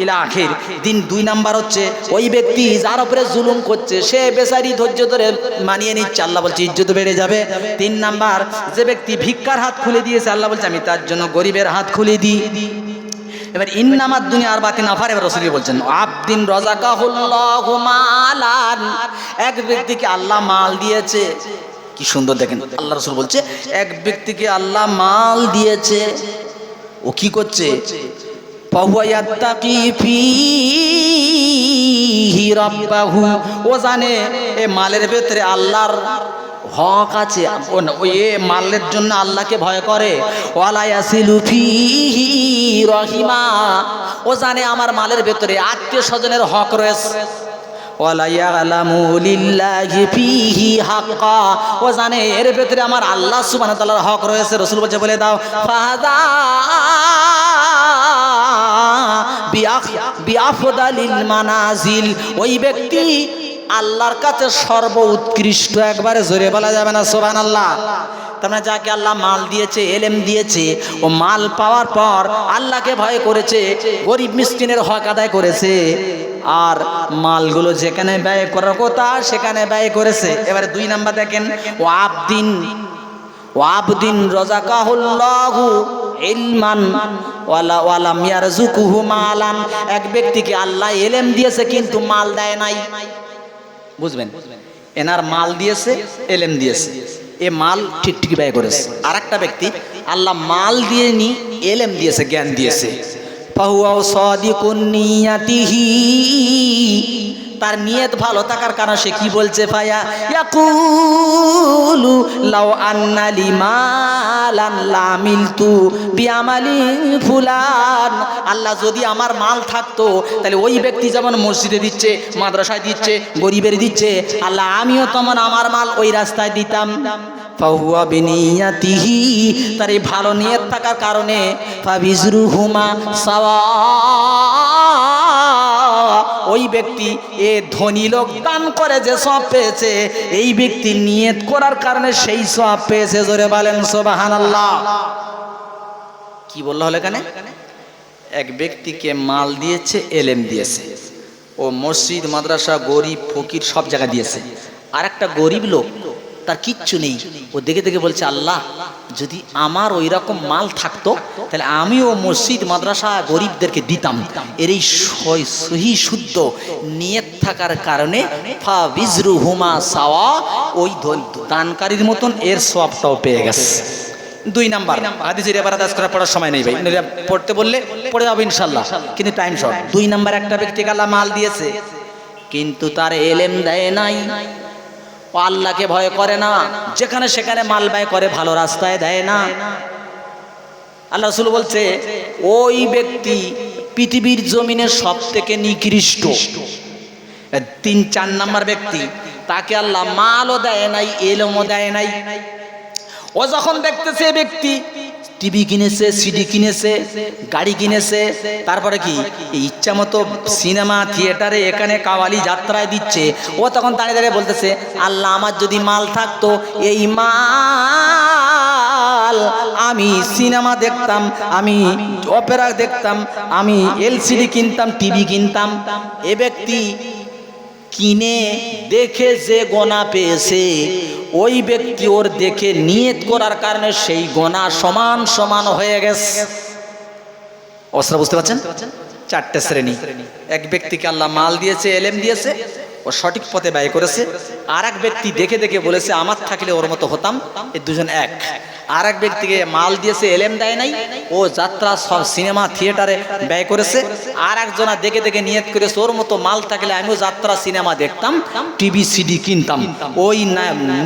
ইলা আখির দিন। 2 নাম্বার হচ্ছে ওই ব্যক্তি যার উপরে জুলুম করছে, সে বেচারি ধৈর্য ধরে মানিয়ে নিচ্ছে, আল্লাহ বলছে ইজ্জত বেড়ে যাবে। 3 নাম্বার যে ব্যক্তি ভিক্ষার হাত খুলে দিয়েছে, আল্লাহ বলছে আমি তার জন্য গরিবের হাত খুলে দিই। এবার ইন্নামাদ দুনিয়া আরবাতি নাফার, এবার রাসূল বলছেন আবদিন রাযাকাহুল্লাহু মালান, এক ব্যক্তিকে আল্লাহ মাল দিয়েছে। কি সুন্দর দেখেন, আল্লাহ রাসূল বলছে এক ব্যক্তিকে আল্লাহ মাল দিয়েছে, ও কি করছে? ফাহুয়া ইয়াত্তাকি ফীহি রাব্বাহু, ও জানে এ মালের ভেতরে আল্লাহর হক আছে, ওই মালের জন্য আল্লাহকে ভয় করে। ওয়ালা ইয়াসিলু ফীহি রহিমা, ও জানে আমার মালের ভেতরে আত্মীয় স্বজনের হক রয়েছে। ওয়ালা ইয়ালামু লিল্লাহি ফীহি হাক্কা, ও জানে এর ভেতরে আমার আল্লাহ সুবহানাহু ওয়া তাআলার হক রয়েছে। রাসূল বলছে বলে দাও ফাহাদা বিআফদালিল মানাজিল, ওই ব্যক্তি আল্লাহর কাছে সর্ব উৎকৃষ্ট, একবারে জোরে বলা যাবে না সুবহানাল্লাহ। তার মানে যাকে আল্লাহ মাল দিয়েছে, এলেম দিয়েছে, ও মাল পাওয়ার পর আল্লাহকে ভয় করেছে, গরিব মিসকিনের হক আদায় করেছে, আর মালগুলো যেখানে ব্যয় করার কথা সেখানে ব্যয় করেছে। এবারে 2 নাম্বার দেখেন, ওয়াবদিন রাযাকাহুল্লাহু ইলমান ওয়ালাম ইয়ারযুকুহু মালান, এক ব্যক্তিকে আল্লাহ এলেম দিয়েছে কিন্তু মাল দেয় নাই। বুঝবেন, এনার মাল দিয়েছে, এলেম দিয়েছে, এ মাল ঠিক ঠিক ব্যয় করেছে। আর একটা ব্যক্তি আল্লাহ মাল দিয়ে নি, এলেম দিয়েছে, জ্ঞান দিয়েছে, ফাহুয়া সাদিকুন নিয়াতিহি, তার নিয়ত ভালো থাকার কারণে সে কি বলছে, ফায়া ইয়াকুলু লাউ আন্না লি মালান লামিলতু বিআমালি ফুলান, আল্লাহ যদি আমার মাল থাকতো তাহলে ওই ব্যক্তি যেমন মসজিদে দিচ্ছে, মাদ্রাসায় দিচ্ছে, গরিবের দিচ্ছে, আল্লাহ আমিও তেমন আমার মাল ওই রাস্তায় দিতাম। ফাহুয়া বিনিয়াতিহি, তার এই ভালো নিয়ত থাকার কারণে ফাবিজরুহুমা সাওয়া, ওই ব্যক্তি এ ধনী লোক দান করে যে সওয়াব পেয়েছে, এই ব্যক্তি নিয়ত করার কারণে সেই সওয়াব পেয়েছে। জোরে বলেন সুবহানাল্লাহ। কি বললো হলো এখানে? এক ব্যক্তিকে মাল দিয়েছে, এলেম দিয়েছে, ও মসজিদ, মাদ্রাসা, গরিব, ফকির সব জায়গা দিয়েছে। আর একটা গরিব লোক, তার কিচ্ছু নেই, ও দেখে দেখে বলছে আল্লাহ যদি আমার ওই রকম মাল থাকতো তাহলে আমিও মসজিদ, মাদ্রাসা, গরিবদেরকে দিতাম। এর এই সহি শুদ্ধ নিয়ত থাকার কারণে ফাবিজরুহুমা সাওয়া, ওই দানকারীর মতন এর সওয়াবটাও পেয়ে গেছে। 2 নাম্বার হাদিসের এবার আদাস করার পড়ার সময় নেই ভাই, পড়তে বললে পড়ে যাবো ইনশাল্লাহ, কিন্তু টাইম শর্ট। 2 নাম্বার, একটা ব্যক্তিকে আল্লাহ মাল দিয়েছে কিন্তু তার এলেম দেয় নাই, ও আল্লাহকে ভয় করে না, যেখানে সেখানে মাল ব্যয় করে, ভালো রাস্তায় দেয় না। আল্লাহ রাসূল বলছে ওই ব্যক্তি পৃথিবীর জমিনে সব থেকে নিকৃষ্ট। 3-4 নাম্বার ব্যক্তি, তাকে আল্লাহ মালও দেয় নাই, এলেমও দেয় নাই। ও যখন দেখতেছে ব্যক্তি টিভি কিনেছে, সিডি কিনেছে, গাড়ি কিনেছে, তারপরে কি ইচ্ছা মতো সিনেমা থিয়েটারে এখানে কাওয়ালি যাত্রায় দিচ্ছে, ও তখন দাঁড়িয়ে দাঁড়িয়ে বলতেছে আল্লাহ আমার যদি মাল থাকতো এই মাল আমি সিনেমা দেখতাম, আমি অপেরা দেখতাম, আমি এলসিডি কিনতাম, টিভি কিনতাম। এ ব্যক্তি কিনে দেখে যে গোনা পেয়েছে, ওই ব্যক্তি ওর দেখে নিয়ত করার কারণে সেই গোনা সমান সমান হয়ে গেছে। অবস্থা বুঝতে পারছেন? 4টে শ্রেণী। এক ব্যক্তিকে আল্লাহ মাল দিয়েছে, এলেম দিয়েছে, ও সঠিক পথে ব্যয় করেছে। আর এক ব্যক্তি দেখে দেখে বলেছে আমার থাকলে ওর মতো হতাম, এই দুজন এক। আর এক ব্যক্তিকে মাল দিয়েছে, এলেম দেয় নাই, ও যাত্রা, সব সিনেমা থিয়েটারে ব্যয় করেছে। আর একজনা দেখে দেখে নিয়ত করেছে ওর মতো মাল থাকলে আমিও যাত্রা, সিনেমা দেখতাম, টিভি, সিডি কিনতাম। ওই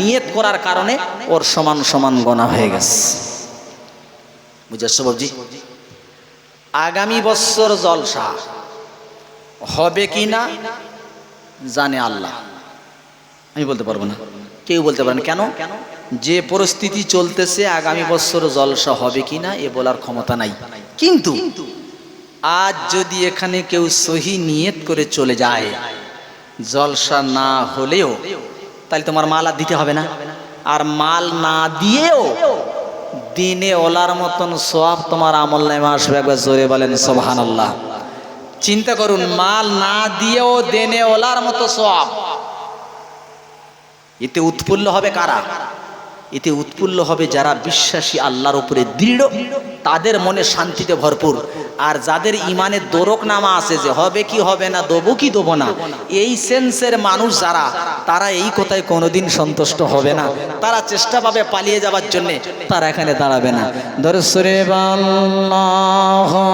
নিয়ত করার কারণে ওর সমান সমান গোনা হয়ে গেছে। বুঝেছ বাবজি? আগামী বছর জলসা হবে কি না জানে আল্লাহ, আমি বলতে পারবো না, কেউ বলতে পারেন। কেন? যে পরিস্থিতি চলতেছে আগামী বছর জলসা হবে কি না এ বলার ক্ষমতা নাই। কিন্তু আজ যদি এখানে কেউ সহি নিয়ত করে চলে যায়, জলসা না হলেও তাহলে তোমার মাল আর দিতে হবে না। আর মাল না দিয়েও দিনে ওলার মতন সওয়াব তোমার আমলনামায় আসবে। একবার জোরে বলেন সুবহানাল্লাহ। চিন্তা করুন, মাল না দিয়েও দেনে ওলার মতো সওয়াব। এতে উৎফুল্ল হবে কারা? এতে উৎফুল্ল হবে যারা বিশ্বাসী, আল্লাহর উপরে দৃঢ়, তাদের মনে শান্তিতে ভরপুর। আর যাদের ইমানের দোরক নামা আছে যে হবে কি হবে না, দেবো কি দেবো না, এই সেন্সের মানুষ যারা, তারা এই কথায় কোনোদিন সন্তুষ্ট হবে না। তারা চেষ্টা পাবে পালিয়ে যাবার জন্যে, তারা এখানে দাঁড়াবে না। দরসরে আল্লাহুম্মা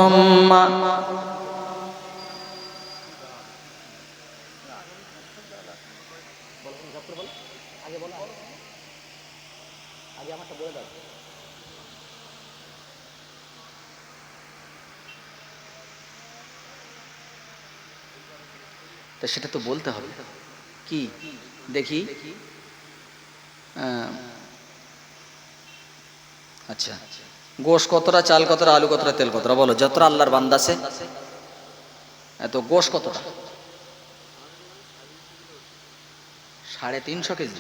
তা সেটা তো বলতে হবে। কি দেখি, আচ্ছা, গোশ কতটা, চাল কতটা, আলু কতটা, তেল কতটা, বলো যতটা আল্লাহর বান্দা আছে। এত গোশ কতটা? 350 কেজি।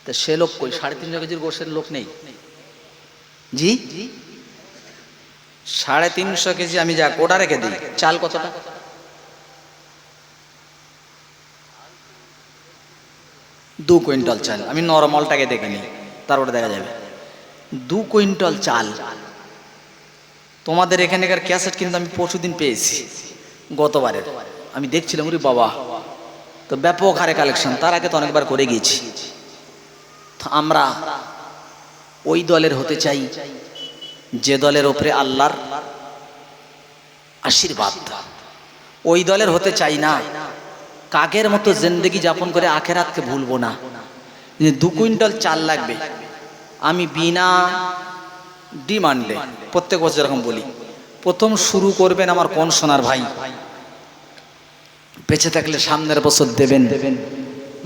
তা সে লোক কই? 350 কেজির গোশের লোক নেই জি। 350 কেজি আমি যা কোটা রেখে দিই। চাল কতটা? 2 কুইন্টাল চাল। আমি নরমালটাকে দেখে নিই, তারপরে দেখা যাবে। 2 কুইন্টাল চাল। তোমাদের এখানকার ক্যাসেট কিন্তু আমি পরশুদিন পেয়েছি, গতবারের। আমি দেখছিলাম, ওরে বাবা, তো ব্যাপক হারে কালেকশন। তার আগে তো অনেকবার করে গিয়েছি। আমরা ওই দলের হতে চাই যে দলের ওপরে আল্লাহর আশীর্বাদ। ওই দলের হতে চাই না কাকের মতো জিন্দেগি যাপন করে আখেরাতকে ভুলবো না। 2 কুইন্টাল চাল লাগবে। আমি বিনা ডিমান্ডে প্রত্যেক বছর এরকম বলি, প্রথম শুরু করবেন আমার কোন সোনার ভাই, বেঁচে থাকলে সামনের বছর দেবেন,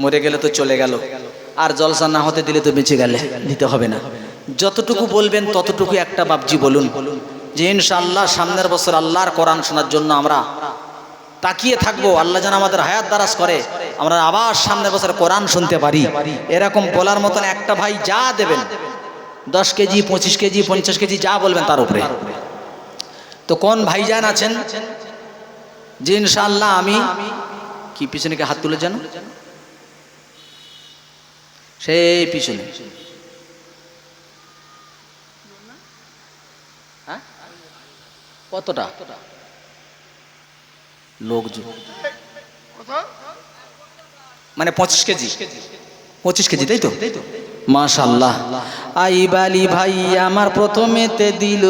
মরে গেলে তো চলে গেল, আর জলসা না হতে দিলে তো বেঁচে গেলে দিতে হবে না। যতটুকু বলবেন ততটুকু একটা বাবজি বলুন যে ইনশাআল্লাহ সামনের বছর আল্লাহর কোরআন শোনার জন্য আমরা তাকিয়ে থাকবো। আল্লাহ যেন আমাদের হায়াত দারাজ করে, আমরা আবার সামনের বছর কোরআন শুনতে পারি। এরকম বলার মতন একটা ভাই যা দেবেন, 10 কেজি, 25 কেজি, 50 কেজি, যা বলবেন তার উপরে। তো কোন ভাইজান আছেন যে ইনশাআল্লাহ আমি কি পিছনে কে হাত তুলে যান, সেই পিছনে কতটা লোকজন, মানে 25 কেজি, 25 কেজি, তাই তো? মাশাআল্লাহ। আইবালি ভাই আমার প্রথমেতে দিল,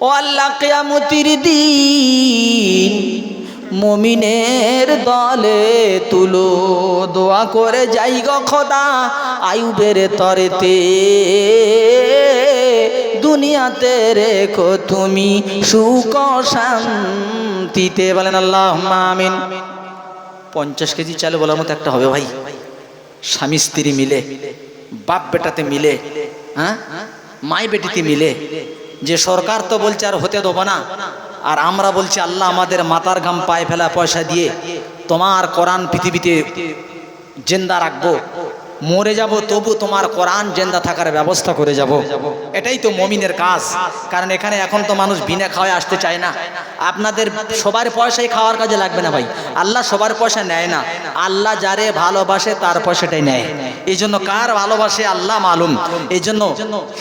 ও আল্লাহ কিয়ামতের দিন মুমিনের দলে তুলো, দোয়া করে যাই গো খোদা আইয়ুবের তরেতে, দুনিয়াতে রেখো তুমি সুখ শান্তিতে। বলেন আল্লাহুম্মা আমিন। 50 কেজি চাল বলার মতো একটা হবে ভাই, স্বামী স্ত্রী মিলে, বাপ বেটাতে মিলে, হ্যাঁ, মাই বেটিতে মিলে। যে সরকার তো বলছে আর হতে দেবো না, আর আমরা বলছি আল্লাহ আমাদের মাথার ঘাম পায়ে ফেলা পয়সা দিয়ে তোমার কোরআন পৃথিবীতে জিন্দা রাখবো, মরে যাব তবু তোমার কোরআন জিন্দা থাকার ব্যবস্থা করে যাব। এটাই তো মুমিনের কাজ। কারণ এখানে এখন তো মানুষ বিনা খাওয়ায় আসতে চায় না। আপনাদের সবার পয়সাই খাওয়ার কাজে লাগবে না ভাই, আল্লাহ সবার পয়সা নেয় না। আল্লাহ যারে ভালোবাসে তার পয়সাটাই নেয়। এই জন্য কার ভালোবাসে আল্লাহ মালুম। এই জন্য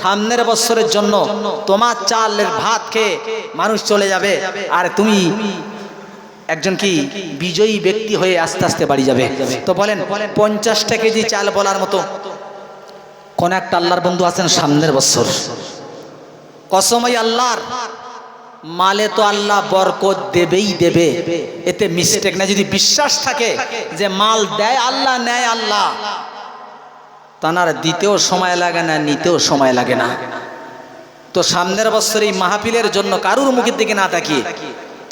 সামনের বছরের জন্য তোমার চালের ভাত খেয়ে মানুষ চলে যাবে, আর তুমি একজন কি বিজয়ী ব্যক্তি হয়ে আস্তে আস্তে বাড়ি যাবে। তো বলেন 50 কেজি চাল বলার মতো কোন একটা আল্লাহর বন্ধু আছেন সামনের বছর? কসমই আল্লাহর, মালে তো আল্লাহ বরকত দেবেই দেবে, এতে মিস্টেক না। যদি বিশ্বাস থাকে যে মাল দেয় আল্লাহ, নেয় আল্লাহ, তানার দিতেও সময় লাগে না, নিতেও সময় লাগে না। তো সামনের বছর এই মাহফিলের জন্য কারুর মুখের দিকে না তাকিয়ে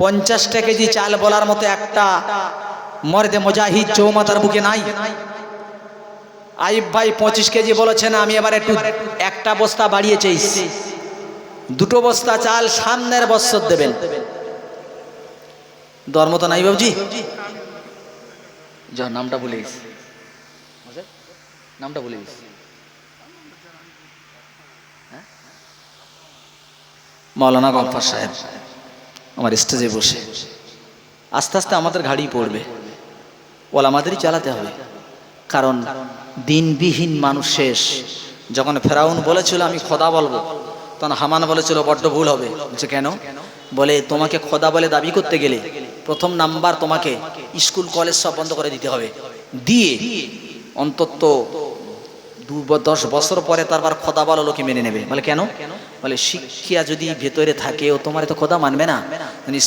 50 কেজি চাল বলার মতো একটা মর্দে মুজাহিদ চৌমাথার বুকে নাই? আইব ভাই 25 কেজি বলেছেন, আমি এবার একটু একটা বস্তা বাড়িয়ে চাইছি, 2 বস্তা চাল সামনের বছর দেবেন। ধর্ম তো নাই বাবুজি, যা নামটা ভুলে গেছি, নামটা ভুলে গেছি, মাওলানা গফফার সাহেব আমার স্টেজে বসে। আস্তে আস্তে আমাদের ঘাড়ি পড়বে, ওলামাদেরই চালাতে হবে, কারণ দিনবিহীন মানুষ শেষ। যখন ফেরাউন বলেছিল আমি খোদা বলবো, তখন হামান বলেছিল বড্ড ভুল হবে। যে কেন? বলে তোমাকে খোদা বলে দাবি করতে গেলে প্রথম নাম্বার তোমাকে স্কুল কলেজ সব বন্ধ করে দিতে হবে, দিয়ে অন্তত 10 বছর পরে তারপর খোদা বলো লোকে মেনে নেবে। বলে কেন? বলে শিক্ষা যদি ভেতরে থাকে ও তোমার তো খোদা মানবে না,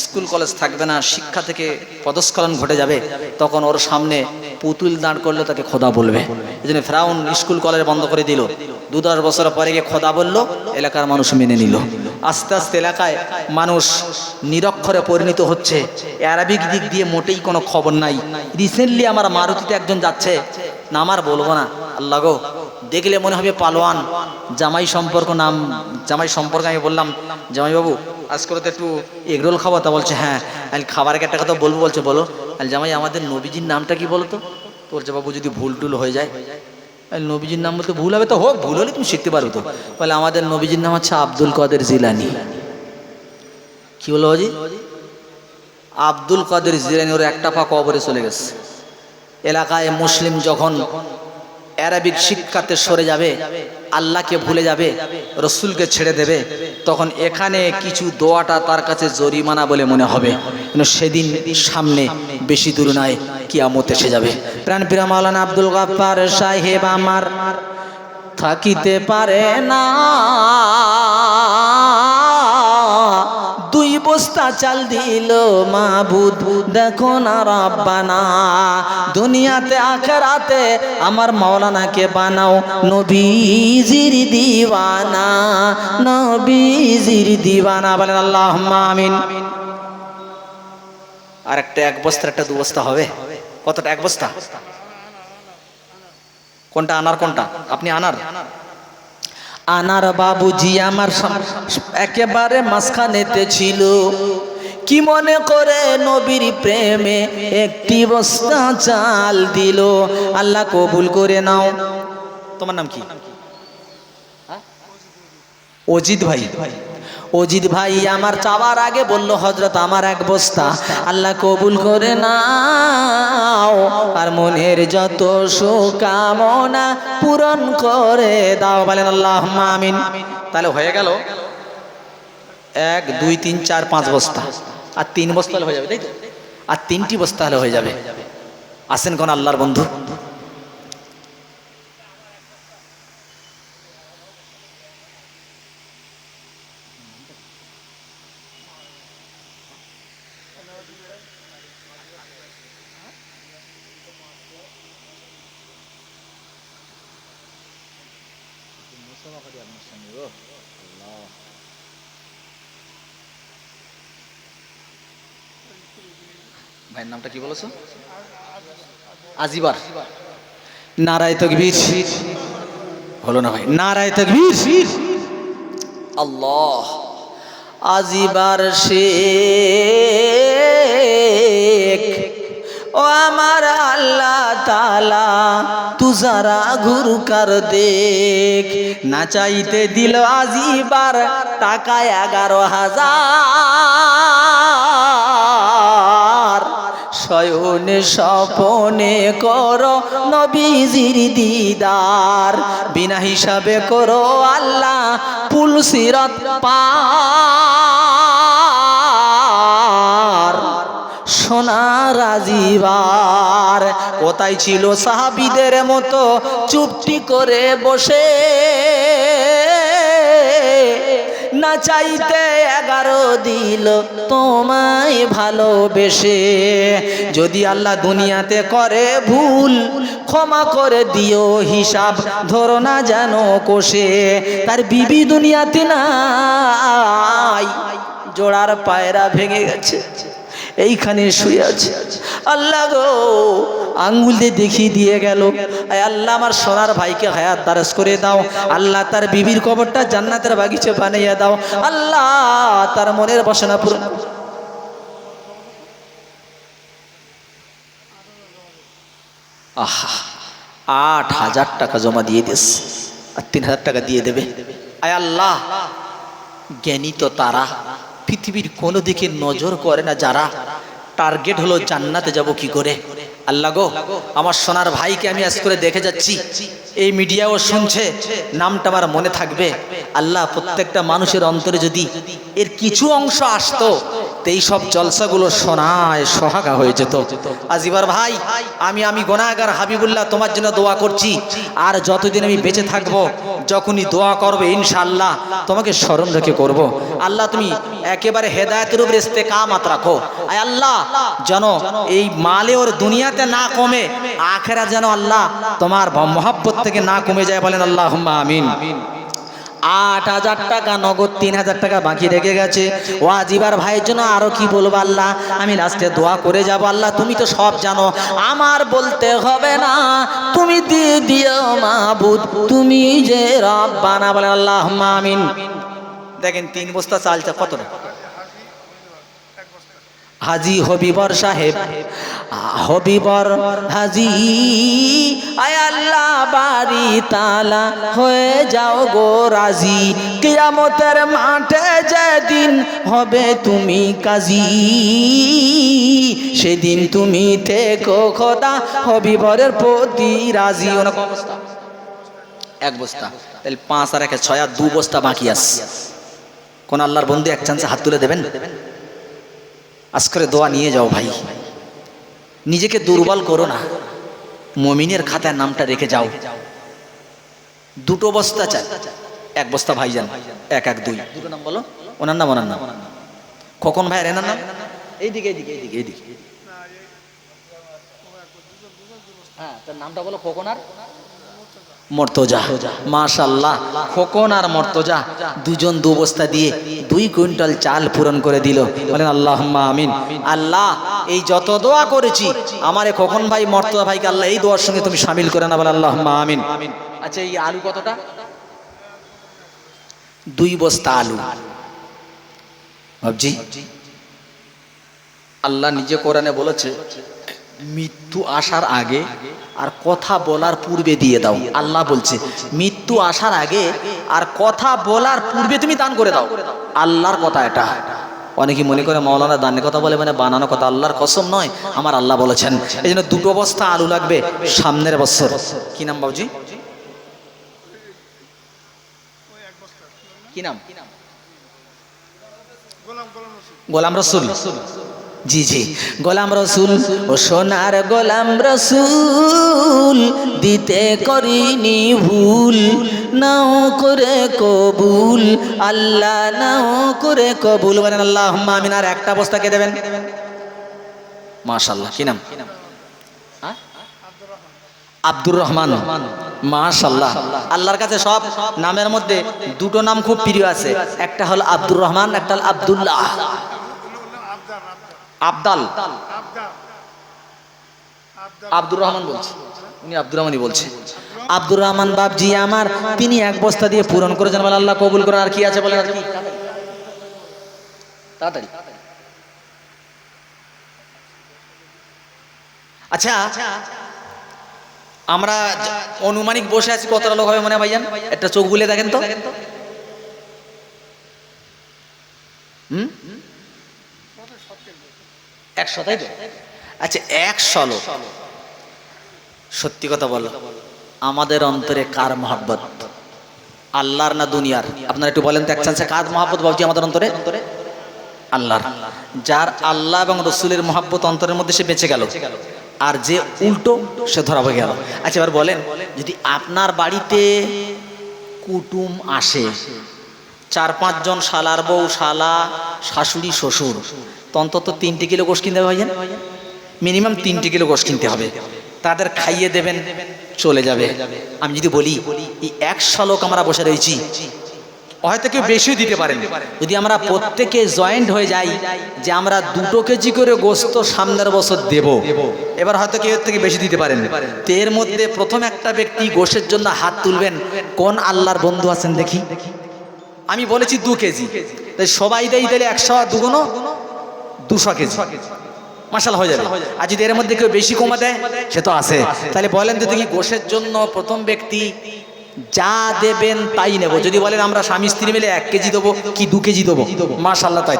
স্কুল কলেজ থাকবে না, শিক্ষা থেকে পদস্খলন ঘটে যাবে, তখন ওর সামনে পুতুল দাঁড় করলে তাকে খোদা বলবে। এই জন্য ফেরাউন স্কুল কলেজ বন্ধ করে দিল, 2-10 বছর পরে গিয়ে খোদা বললো, এলাকার মানুষ মেনে নিল। আস্তে আস্তে এলাকায় মানুষ নিরক্ষরে পরিণত হচ্ছে, অ্যারাবিক দিক দিয়ে মোটেই কোনো খবর নাই। রিসেন্টলি আমার মারুতিতে একজন যাচ্ছে, না আমার বলবো না, আল্লাহ গো, দেখলে মনে হবে পালোয়ান। জামাই সম্পর্ক আমি বললাম জামাইবাবু আজকে তো একটু এগরোল খাবো, তা বলছে হ্যাঁ। খাবারের একটা কথা বলবো, বলছে বলো। জামাই আমাদের নবীজির নামটা কি বলো তো? বলছে বাবু যদি ভুল টুল হয়ে যায়। নবীজির নাম বলতে ভুল হবে তো হোক, ভুল হলে তুমি শিখতে পারো তো। বলে আমাদের নবীজির নাম হচ্ছে আব্দুল কাদের জিলানি। কি বলো বাজি? আব্দুল কাদের জিলানি। ওর একটা পা কবরে চলে গেছে। এলাকায় মুসলিম যখন অ্যারাবিক শিক্ষাতে সরে যাবে, আল্লাহকে ভুলে যাবে, রসুলকে ছেড়ে দেবে, তখন এখানে কিছু দোয়াটা তার কাছে জরিমানা বলে মনে হবে। সেদিন সামনে বেশি দূর নয়, কিয়ামত এসে যাবে। প্রাণপ্রিয় মাওলানা আব্দুল গাফফার সাহেব আমার থাকিতে পারে না, 2 বস্তা চাল দিল মাবুদ, দেখো না রাব্বানা। দুনিয়াতে আখেরাতে আমার মাওলানাকে বানাও নবীজির দিওয়ানা, নবীজির দিওয়ানা। বলেন আল্লাহুম্মা আমিন। আর একটা 1 বস্তা, একটা 2 বস্তা হবে? কতটা? 1 বস্তা? কোনটা আনার? কোনটা আপনি আনার? আনার বাবুজি আমার একেবারে মাঝখানেতে ছিল, কি মনে করে নবীর প্রেমে 1 বস্তা চাল দিল। আল্লাহ কবুল করে নাও। তোমার নাম কি? অজিত ভাই। অজিত ভাই আমার চাওয়ার আগে বলল হযরত আমার 1 বস্তা, আল্লাহ কবুল করে নাও, আর মনের যত শুকামনা পূরণ করে দাও। বলেন আল্লাহুম্মা আমিন। তাহলে হয়ে গেল 1 2 3 4 5 বস্তা, আর 3 বস্তা হলে হয়ে যাবে, তাই তো? আর 3টি বস্তা হলে হয়ে যাবে। আসেন কোন আল্লাহর বন্ধু, ভাইয়ের নামটা কি বলেছো? আজিবার। নারায়ে তাকবীর। হলো না ভাই? নারায়ে তাকবীর। আল্লাহ। আজিবার শেখ ও আমার আল্লাহ তাআলা, তু যারা ঘুর কর দেখ। না চাইতে দিল আজিবার টাকা 11,000, শয়নে স্বপনে করো নবীজির দিদার, বিনা হিসাবে করো আল্লাহ পুল সিরাত পার। সোনার আজিবার কোথায় ছিল সাহাবীদের মতো চুপটি করে বসে, না চাইতে 11 দিল তোমায় ভালোবেসে। যদি আল্লাহ দুনিয়াতে করে ভুল ক্ষমা করে দিও, হিসাব ধরো না যেন কোষে। তার বিবি দুনিয়াতে নাই, জোড়ার পায়রা ভেঙে গেছে, এইখানে শুয়ে আছে। আল্লাহ গো আঙ্গুল দিয়ে দেখিয়ে দিয়ে গেল, আল্লাহ আমার সোনার ভাইকে হায়াত দারাজ করে দাও। আল্লাহ তার বিবির কবরটা জান্নাতের বাগিচা বানিয়ে দাও। আল্লাহ তার মনের বাসনা পূরণ। আহা, 8,000 টাকা জমা দিয়ে দিস, আর 3,000 টাকা দিয়ে দেবে। আয় আল্লাহ, জ্ঞানী তো তারা, পৃথিবীর কোনো দিকে নজর করে না যারা, টার্গেট হলো জান্নাতে যাব কি করে। আল্লাহ গো, আমার সোনার ভাইকে আমি আজ করে দেখে যাচ্ছি, এই মিডিয়াও শুনছে, নামটা আমার মনে থাকবে। আল্লাহ, প্রত্যেকটা মানুষের অন্তরে যদি এর কিছু অংশ আসতো, এই সব জলসাগুলো শোনায় সোহাগা হয়ে যেত। আজিবার ভাই, আমি গুনাহগার হাবিবুল্লাহ তোমার জন্য দোয়া করছি, আর যতদিন আমি বেঁচে থাকবো, যখনই দোয়া করবে ইনশাআল্লাহ তোমাকে স্মরণ রেখে করব। আল্লাহ, তুমি একেবারে হেদায়েতের উপরে ইস্তেকামত রাখো। আয় আল্লাহ, যেন এই মালে ওর দুনিয়াতে না কমে, আখেরাত যেন আল্লাহ তোমার মহব্বত থেকে না কমে যায়, বলেন আল্লাহুম্মা আমিন। 8,000 টাকা নগদ, 3,000 টাকা বাকি রেখে গেছে। ও আজিবার ভাইয়ের জন্য আরো কি বলবো আল্লাহ, আমি লাস্টে দোয়া করে যাব। আল্লাহ, তুমি তো সব জানো, আমার বলতে হবে না, তুমি দিয়ে দিও মাবুদ, তুমি যে রব্বানা, বলেন আল্লাহুম্মা আমিন। দেখেন 3 বস্তা চালটা কত না, হাজি হবিবর সাহেব, হবিবর হাজি, আয় আল্লাহ বাড়ি তালা হয়ে যাও গো রাজি, কিয়ামতের মাঠে যেদিন হবে তুমি কাজী, সেদিন তুমি থেকো খোদা হবিবরের প্রতি রাজি। এক বস্তা, তাহলে 5 আর 1 6 আর 2 বস্তা বাকি আছে। কোন আল্লাহর বন্ধু এক চান্সে হাত তুলে দেবেন? আজ করে দোয়া নিয়ে যাও ভাই, নিজেকে দুর্বল করো না, মুমিনের খাতায় নামটা রেখে যাও। 2 বস্তা চাই, 1 বস্তা ভাইজান, 1 1 2, দুটো নাম বলো। ওনার নাম, ওনার নাম খোকন ভাই, এনার নাম এইদিকে এইদিকে এইদিকে এইদিকে, হ্যাঁ তার নামটা বলো, খোকন আর মর্তজা। মাশাআল্লাহ, খোকন আর মর্তজা দুজন 2 বস্তা দিয়ে 2 কুইন্টাল চাল পূরণ করে দিল, বলেন আল্লাহুম্মা আমিন। আল্লাহ, এই যত দোয়া করেছি আমার এই খোকন ভাই মর্তজা ভাইকে আল্লাহ এই দোয়ার সঙ্গে তুমি শামিল করে না, বলেন আল্লাহুম্মা আমিন। আচ্ছা, এই আলু কতটা? 2 বস্তা আলু। বাবজি, আল্লাহ নিজে কোরআনে বলেছে, মৃত্যু আসার আগে আর কথা বলার পূর্বে দিয়ে দাও। আল্লাহ বলছে মৃত্যু আসার আগে আর কথা বলার পূর্বে তুমি দান করে দাও। আল্লাহর কথা এটা। অনেকে মনে করে মাওলানা দানের কথা বলে মানে বানানো কথা, আল্লাহর কসম নয়, আমার আল্লাহ বলেছেন। এই জন্য 2 বস্তা আলু লাগবে সামনের বছর। কি নাম বাবুজি? কি নাম? গোলাম রসুল। জি জি, গোলাম রসুল, ও সোনার গোলাম রসুল, দিতে করিনি ভুল, নাও করে কবুল, আল্লাহ নাও করে কবুল, বলেন আল্লাহুম্মা আমিন। আর 1টা বস্তা কে দেবেন? মাশাআল্লাহ, কি নাম? আব্দুর রহমান। মাশাআল্লাহ, আল্লাহর কাছে সব নামের মধ্যে 2টো নাম খুব প্রিয় আছে, একটা হলো আব্দুর রহমান, একটা হলো আব্দুল্লাহ। আব্দাল, আব্দুর রহমান বলছে, উনি আব্দুর রহমানই বলছে। আব্দুর রহমান বাবজি আমার, তিনি 1 বস্তা দিয়ে পূরণ করেছেন, বলে আল্লাহ কবুল করেন। আর কি আছে বলেন? আর কি? তাড়াতাড়ি। আচ্ছা, আমরা অনুমানিক বসে আছি, কতটা লোক হবে মনে হয় ভাইজান? একটা চোখ বুলে দেখেন তো। 100, তাই তো? আচ্ছা, 100 লোক। সত্যি কথা বলো, আমাদের অন্তরে কার মহব্বত, আল্লাহর না দুনিয়ার? আপনারা একটু বলেন তো এক চান্সে, কার মহব্বত বাবজি আমাদের অন্তরে? আল্লাহর। যার আল্লাহ এবং রসুলের মহব্বত অন্তরের মধ্যে সে বেঁচে গেল, আর যে উল্টো সে ধরা হয়ে গেল। আচ্ছা, এবার বলেন, যদি আপনার বাড়িতে কুটুম আসে, 4-5 জন, শালার বউ, শালা, শাশুড়ি, শ্বশুর, অন্তত 3 কিলো গোশ কিনতে হবে ভাইজান, মিনিমাম 3 কিলো গোশ কিনতে হবে। তাদের খাইয়ে দেবেন, চলে যাবে। আমি যদি বলি এই 100 লোক আমরা বসে রয়েছি, হয়তো কেউ বেশিও দিতে পারেন, যদি আমরা প্রত্যেকে জয়েন্ট হয়ে যাই যে আমরা 2 কেজি করে গোস্ত সামনের বছর দেব, এবার হয়তো কেউ এর থেকে বেশি দিতে পারেন। তো এর মধ্যে প্রথম একটা ব্যক্তি গোশের জন্য হাত তুলবেন, কোন আল্লাহর বন্ধু আছেন দেখি? আমি বলেছি 2 কেজি, তাই সবাই দেয়, তাহলে 100 আর 2 গুণ 200 কেজি, মাশাআল্লাহ হয়ে যাবে। আর যদি এর মধ্যে কেউ বেশি কমা দেয়, সে তো আছে। তাহলে বলেন তো দেখি, গোশের জন্য প্রথম ব্যক্তি যা দেবেন তাই নেব। যদি বলেন আমরা স্বামী স্ত্রী মিলে 1 কেজি দেবো কি 2 কেজি দেবো, মাশাআল্লাহ তাই।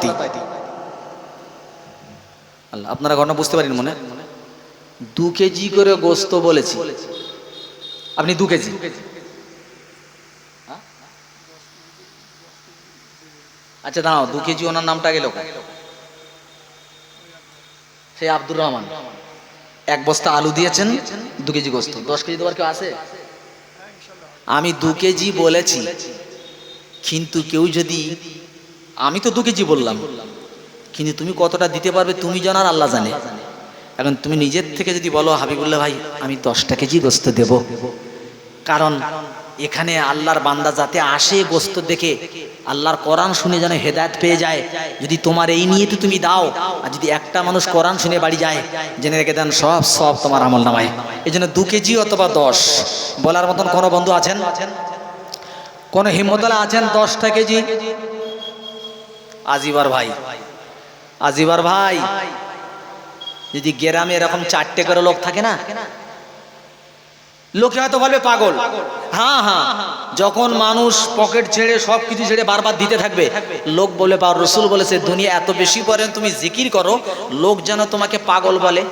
আল্লাহ, আপনারা ঘটনা বুঝতে পারেন মনে? 2 কেজি করে গোস্ত বলেছি, আপনি 2 কেজি, আচ্ছা দাঁড়াও, 2 কেজি ওনার নামটা গেল, সেই আব্দুর রহমান। 1 বস্তা আলু দিয়েছেন, 2 কেজি গোস্ত। 10 কেজি দেওয়ার কেউ আছে? আমি 2 কেজি বলেছি, কিন্তু কেউ যদি, আমি তো 2 কেজি বললাম, কিন্তু তুমি কতটা দিতে পারবে তুমি জানো আর আল্লাহ জানে। এখন তুমি নিজের থেকে যদি বলো হাবিবুল্লাহ ভাই আমি 10টা কেজি গোস্ত দেব, কারণ এখানে আল্লাহর বান্দা যাতে আসে গোস্ত দেখে, আল্লাহর কোরআন শুনে যেন হেদায়েত পেয়ে যায়, যদি তোমার এই নিয়েতে তুমি দাও, আর যদি একটা মানুষ কোরআন শুনে বাড়ি যায়, জেনে রেখে দেন সব তোমার আমল নামায়। এই জন্য 2 কেজি অথবা 10 বলার মতন কোনো বন্ধু আছেন? কোন হিম্মতলা আছেন 10টা কেজি? আজিবার ভাই, আজিবার ভাই, যদি গ্রামে এরকম 4টে করে লোক থাকে না, লোকে হয়তো বলবে পাগল। হ্যাঁ হ্যাঁ, যখন মানুষ পকেট ছেড়ে সব কিছু ছেড়ে বারবার দিতে থাকবে, লোক বলে পাওয়ার রসুল বলেছে দুনিয়া এত বেশি করেন তুমি জিকির করো, লোক যেন তোমাকে পাগল বলে।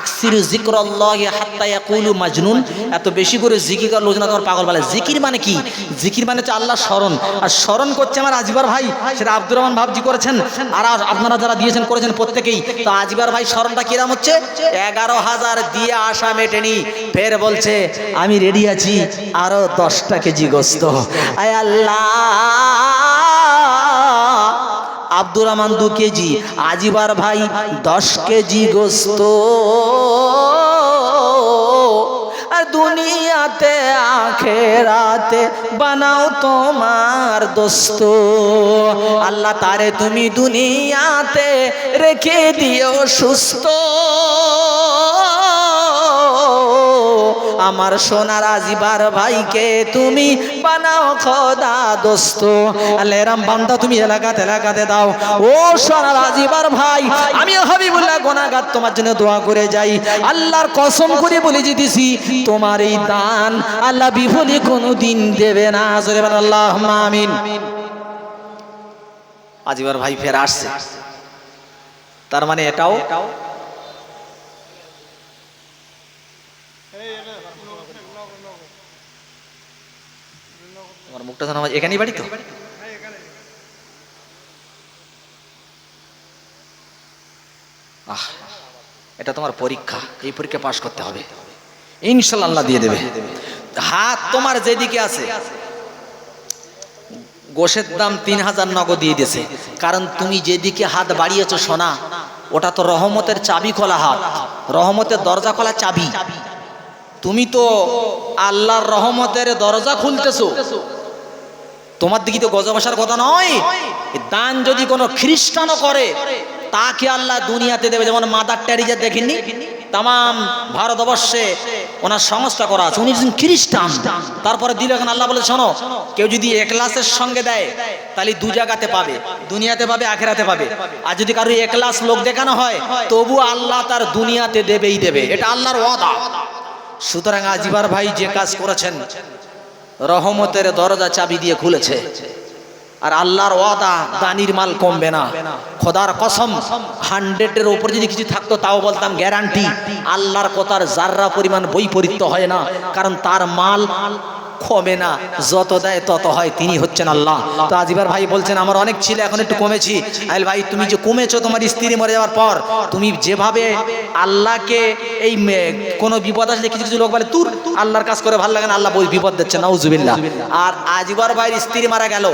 আকসিরু যিকরাল্লাহি হাত্তা ইয়াকুলু মাজনুন, এত বেশি করে জিকির কর লোক যেন তোমার পাগল বলে। জিকির মানে কি? জিকির মানে হচ্ছে আল্লাহ স্মরণ, আর স্মরণ করছে আমার আজিবার ভাই, সেটা আব্দুর রহমান ভাবজি করেছেন, আর আপনারা যারা দিয়েছেন করেছেন প্রত্যেকেই। তো আজিবার ভাই স্মরণটা কিরাম হচ্ছে? 11,000 দিয়ে আশা মেটেনি, ফের বলছে আমি রেডি আছি আরো 10টা কেজি গোস্ত। আয় আল্লাহ, আব্দুর রহমান 2 কেজি, আজিবার ভাই 10 কেজি গোস্ত, আর দুনিয়াতে আখেরাতে বানাও তোমার দোস্ত। আল্লাহ তারে তুমি দুনিয়াতে রেখে দিও সুস্থ, আমার সোনার আজিবার ভাইকে তুমি বানাও খোদা দোস্ত। আল্লাহ রাম বান্দা তুমি এলাকাতে দাও। ও সোনার আজিবার ভাই, আমি হাবিবুল্লাহ গুনাহগার তোমার জন্য দোয়া করে যাই, আল্লাহর কসম করে বলে দিতেছি তোমার এই দান আল্লাহ বিফলে কোনোদিন দেবে না। জোরে বলেন আল্লাহুম্মা আমিন। আজিবার ভাই ফের আসছে, তার মানে এটাও আমার মুখটা জানা এখানেই বাড়ি তো। এটা তোমার পরীক্ষা, এই পরীক্ষা পাশ করতে হবে, ইনশাআল্লাহ আল্লাহ দিয়ে দেবে। হাত তোমার যেদিকে আছে, গোশের দাম 3000 নগদ দিয়ে দিয়েছে, কারণ তুমি যেদিকে হাত বাড়িয়েছো সোনা, ওটা তো রহমতের চাবি খোলা হাত, রহমতের দরজা খোলা চাবি। তুমি তো আল্লাহর রহমতের দরজা খুলতেছো, তোমার দিকে তো গজব আসার কথা নয়। দান যদি কোনো খ্রিস্টানও করে তাকে আল্লাহ দুনিয়াতে দেবে, যেমন মাদার টেরিজা দেখেননি, তাম ভারতবর্ষে ওনার সংস্থা করা আছে, উনি খ্রিস্টান, তারপরে দিল। এখন আল্লাহ বলে শোনো, কেউ যদি এখলাসের সঙ্গে দেয় তাহলে 2 জায়গাতে পাবে, দুনিয়াতে পাবে আখেরাতে পাবে। আর যদি কারো এখলাস লোক দেখানো হয় তবু আল্লাহ তার দুনিয়াতে দেবেই দেবে, এটা আল্লাহর ওয়াদা। সুতরাং আজিবার ভাই যে কাজ করেছেন, রহমতের দরজা চাবি দিয়ে খুলেছে, আর আল্লাহর ওয়াদা দানির মাল কমবে না। খোদার কসম, 100-এর উপর যদি কিছু থাকতো তাও বলতাম গ্যারান্টি, আল্লাহর কথার জাররা পরিমাণ বৈপরীত্য হয় না, কারণ তার মাল কমে না, যত দেয় তত হয়, তিনি হচ্ছেন আল্লাহ। তো আজিবার ভাই বলছেন আমার অনেক ছিল, এখন একটু কমেছি। আইল ভাই তুমি যে কমেছো, তোমার স্ত্রী মরে যাওয়ার পর তুমি যেভাবে আল্লাহকে এই কোনো বিপদ আসলে কিছু কিছু লোক বলে তুর আল্লাহর কাজ করে ভালো লাগে না, আল্লাহ বই বিপদ দিচ্ছে, নাউজুবিল্লাহ। আর আজিবার ভাইয়ের স্ত্রী মারা গেল,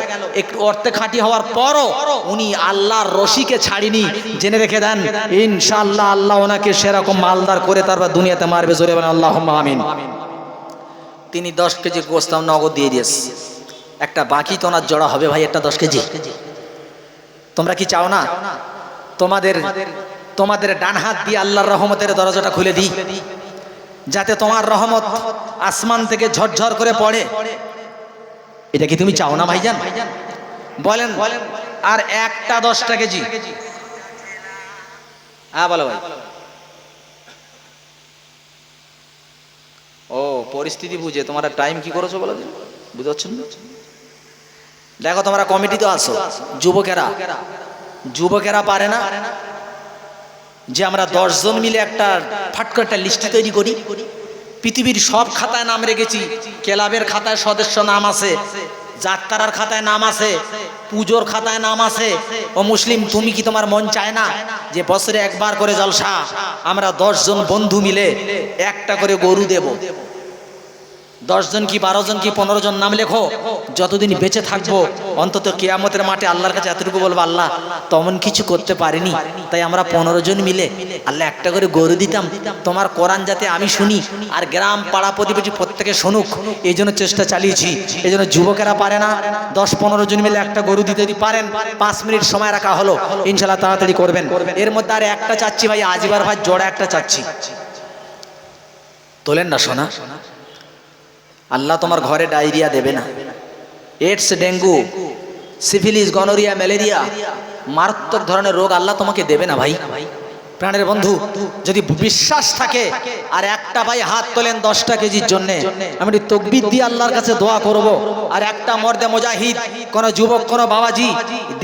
একটু অর্থে খাঁটি হওয়ার পরও উনি আল্লাহর রশিকে ছাড়িনি, জেনে রেখে দেন ইনশাআল্লাহ আল্লাহ ওনাকে সেরকম মালদার করে তারপর দুনিয়াতে মারবে। জোরে বলেন আল্লাহুম্মা আমিন। তিনি 10 কেজি গোস্ত নগদ দিয়ে দিয়েছে, একটা বাকি তো ওনার জড়া হবে ভাই, একটা 10 কেজি। তোমরা কি চাও না তোমাদের ডান হাত দিয়ে আল্লাহর রহমতের দরজাটা খুলে দিই, যাতে তোমার রহমত আসমান থেকে ঝরঝর করে পড়ে? এটা কি তুমি চাও না ভাইজান? বলেন। আর একটা 10টা কেজি, হ্যাঁ বলো ভাই। ও পরিস্থিতি বুঝে তোমরা টাইম কি করেছো বলো, বুঝতে পারছো না? দেখো তোমরা কমিটি তো আছো, যুবকেরা পারে না, যে আমরা 10 জন মিলে একটা ফাট করে একটা লিস্ট তৈরি করি, পৃথিবীর সব খাতায় নাম রেখেছি, ক্লাবের খাতায় সদস্য নাম আছে, যাত্রার খাতায় নাম আছে, পুজোর খাতায় নাম আছে। ও মুসলিম, তুমি কি তোমার মন চায় না যে বছরে একবার করে জলসা আমরা 10 জন বন্ধু মিলে একটা করে গরু দেব? 10 জন কি 12 জন কি 15 জন নাম লেখো, যতদিন বেঁচে থাকবো অন্তত কিয়ামতের মাঠে আল্লাহর কাছে এতটুকু বলবো, আল্লাহ তেমন কিছু করতে পারিনি, তাই আমরা 15 জন মিলে আল্লাহ একটা করে গরু দিতাম, তোমার কোরআন যাতে আমি শুনি আর গ্রাম পাড়া প্রতিবেশী প্রত্যেকে শুনুক, এই জন্য চেষ্টা চালিয়েছি। এই জন্য যুবকেরা পারে না, 10-15 জন মিলে একটা গরু দিতে যদি পারেন, 5 মিনিট সময় রাখা হলো, ইনশাল্লাহ তাড়াতাড়ি করবেন। এর মধ্যে আর একটা চাচ্ছি ভাই, আজিবার ভাই জোড়া একটা চাচ্ছি, তোলেন না সোনা। আল্লাহ তোমার ঘরে ডায়রিয়া দেবে না, AIDS, dengue, syphilis, gonorrhoea, malaria, মারাত্মক ধরনের রোগ আল্লাহ তোমাকে দেবে না ভাই। প্রাণের বন্ধু, যদি বিশ্বাস থাকে আর একটা ভাই হাত তোলেন 10টা কেজির জন্য, আমি তাকবীর দিয়ে আল্লাহর কাছে দোয়া করব। আর একটা মর্দে মুজাহিদ, কোন যুবক, কোন বাবাজি,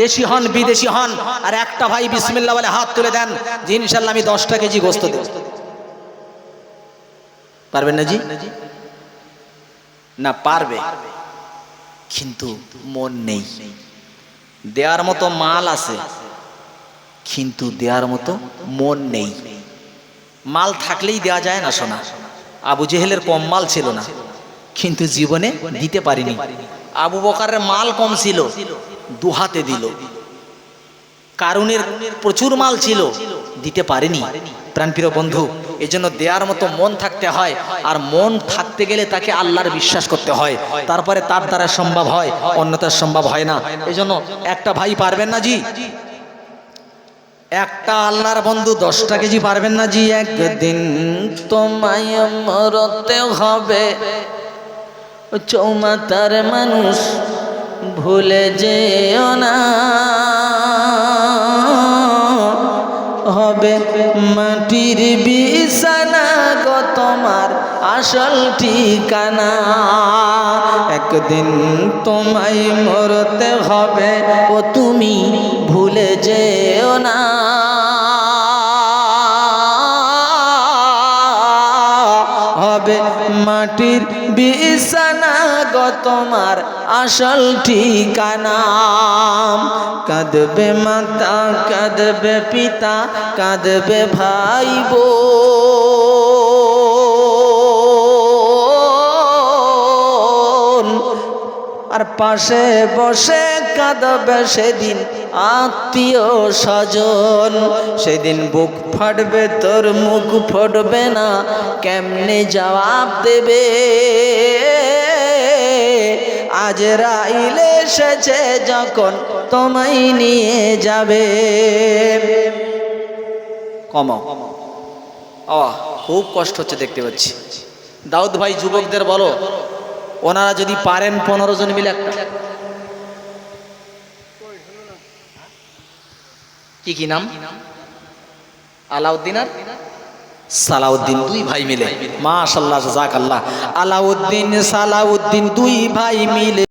দেশি হন বিদেশি হন, আর একটা ভাই বিসমিল্লাহ বলে হাত তুলে দেন যে ইনশাআল্লাহ আমি 10টা কেজি গোশত দেব। পারবেন না জি? না পারবে, কিন্তু মন নেই। দেওয়ার মতো মাল আছে কিন্তু দেওয়ার মতো মন নেই। মাল থাকলেই দেওয়া যায় না সোনা। আবু জেহেলের কম মাল ছিল না কিন্তু জীবনে দিতে পারিনি। আবু বকরের মাল কম ছিল, 2 হাতে দিল। কারুনের প্রচুর মাল ছিল, দিতে পারেনি। প্রাণপ্রিয় বন্ধু, এজন্য দেওয়ার মতো মন থাকতে হয়, আর মন থাকতে গেলে তাকে আল্লাহর বিশ্বাস করতে হয়, তারপরে তার দ্বারা সম্ভব হয়, অন্যথার সম্ভব হয় না। এজন্য একটা ভাই পারবেন না জি? একটা আল্লাহর বন্ধু 10টা কেজি পারবেন না জি? একদিন তোমায় মরতে হবে, চৌমাতার মানুষ ভুলে যেও না, হবে মাটির বিছানা গো তোমার আসল ঠিকানা। একদিন তোমায় মরতে হবে, ও তুমি ভুলে যেও না, হবে মাটির বিছানা গো তোমার আসল ঠিকানা। কাঁদবে মাতা, কাঁদবে পিতা, কাঁদবে ভাই বোন, আর পাশে বসে কাঁদবে সেদিন আত্মীয় স্বজন। সেদিন বুক ফাটবে তোর, মুখ ফুটবে না, কেমনে জবাব দেবে? আজরাইল এসেছে যখন তোমায় নিয়ে যাবে। কমাও, খুব কষ্ট হচ্ছে দেখতে পাচ্ছি। দাউদ ভাই যুবকদের বলো, ওনারা যদি পারেন 15 জন মিলে একটা, কি নাম? আলাউদ্দিন আর সালাউদ্দিন, 2 ভাই মিলে। মাশাআল্লাহ, জাযাকাল্লাহ। আলাউদ্দিন সালাউদ্দিন 2 ভাই মিলে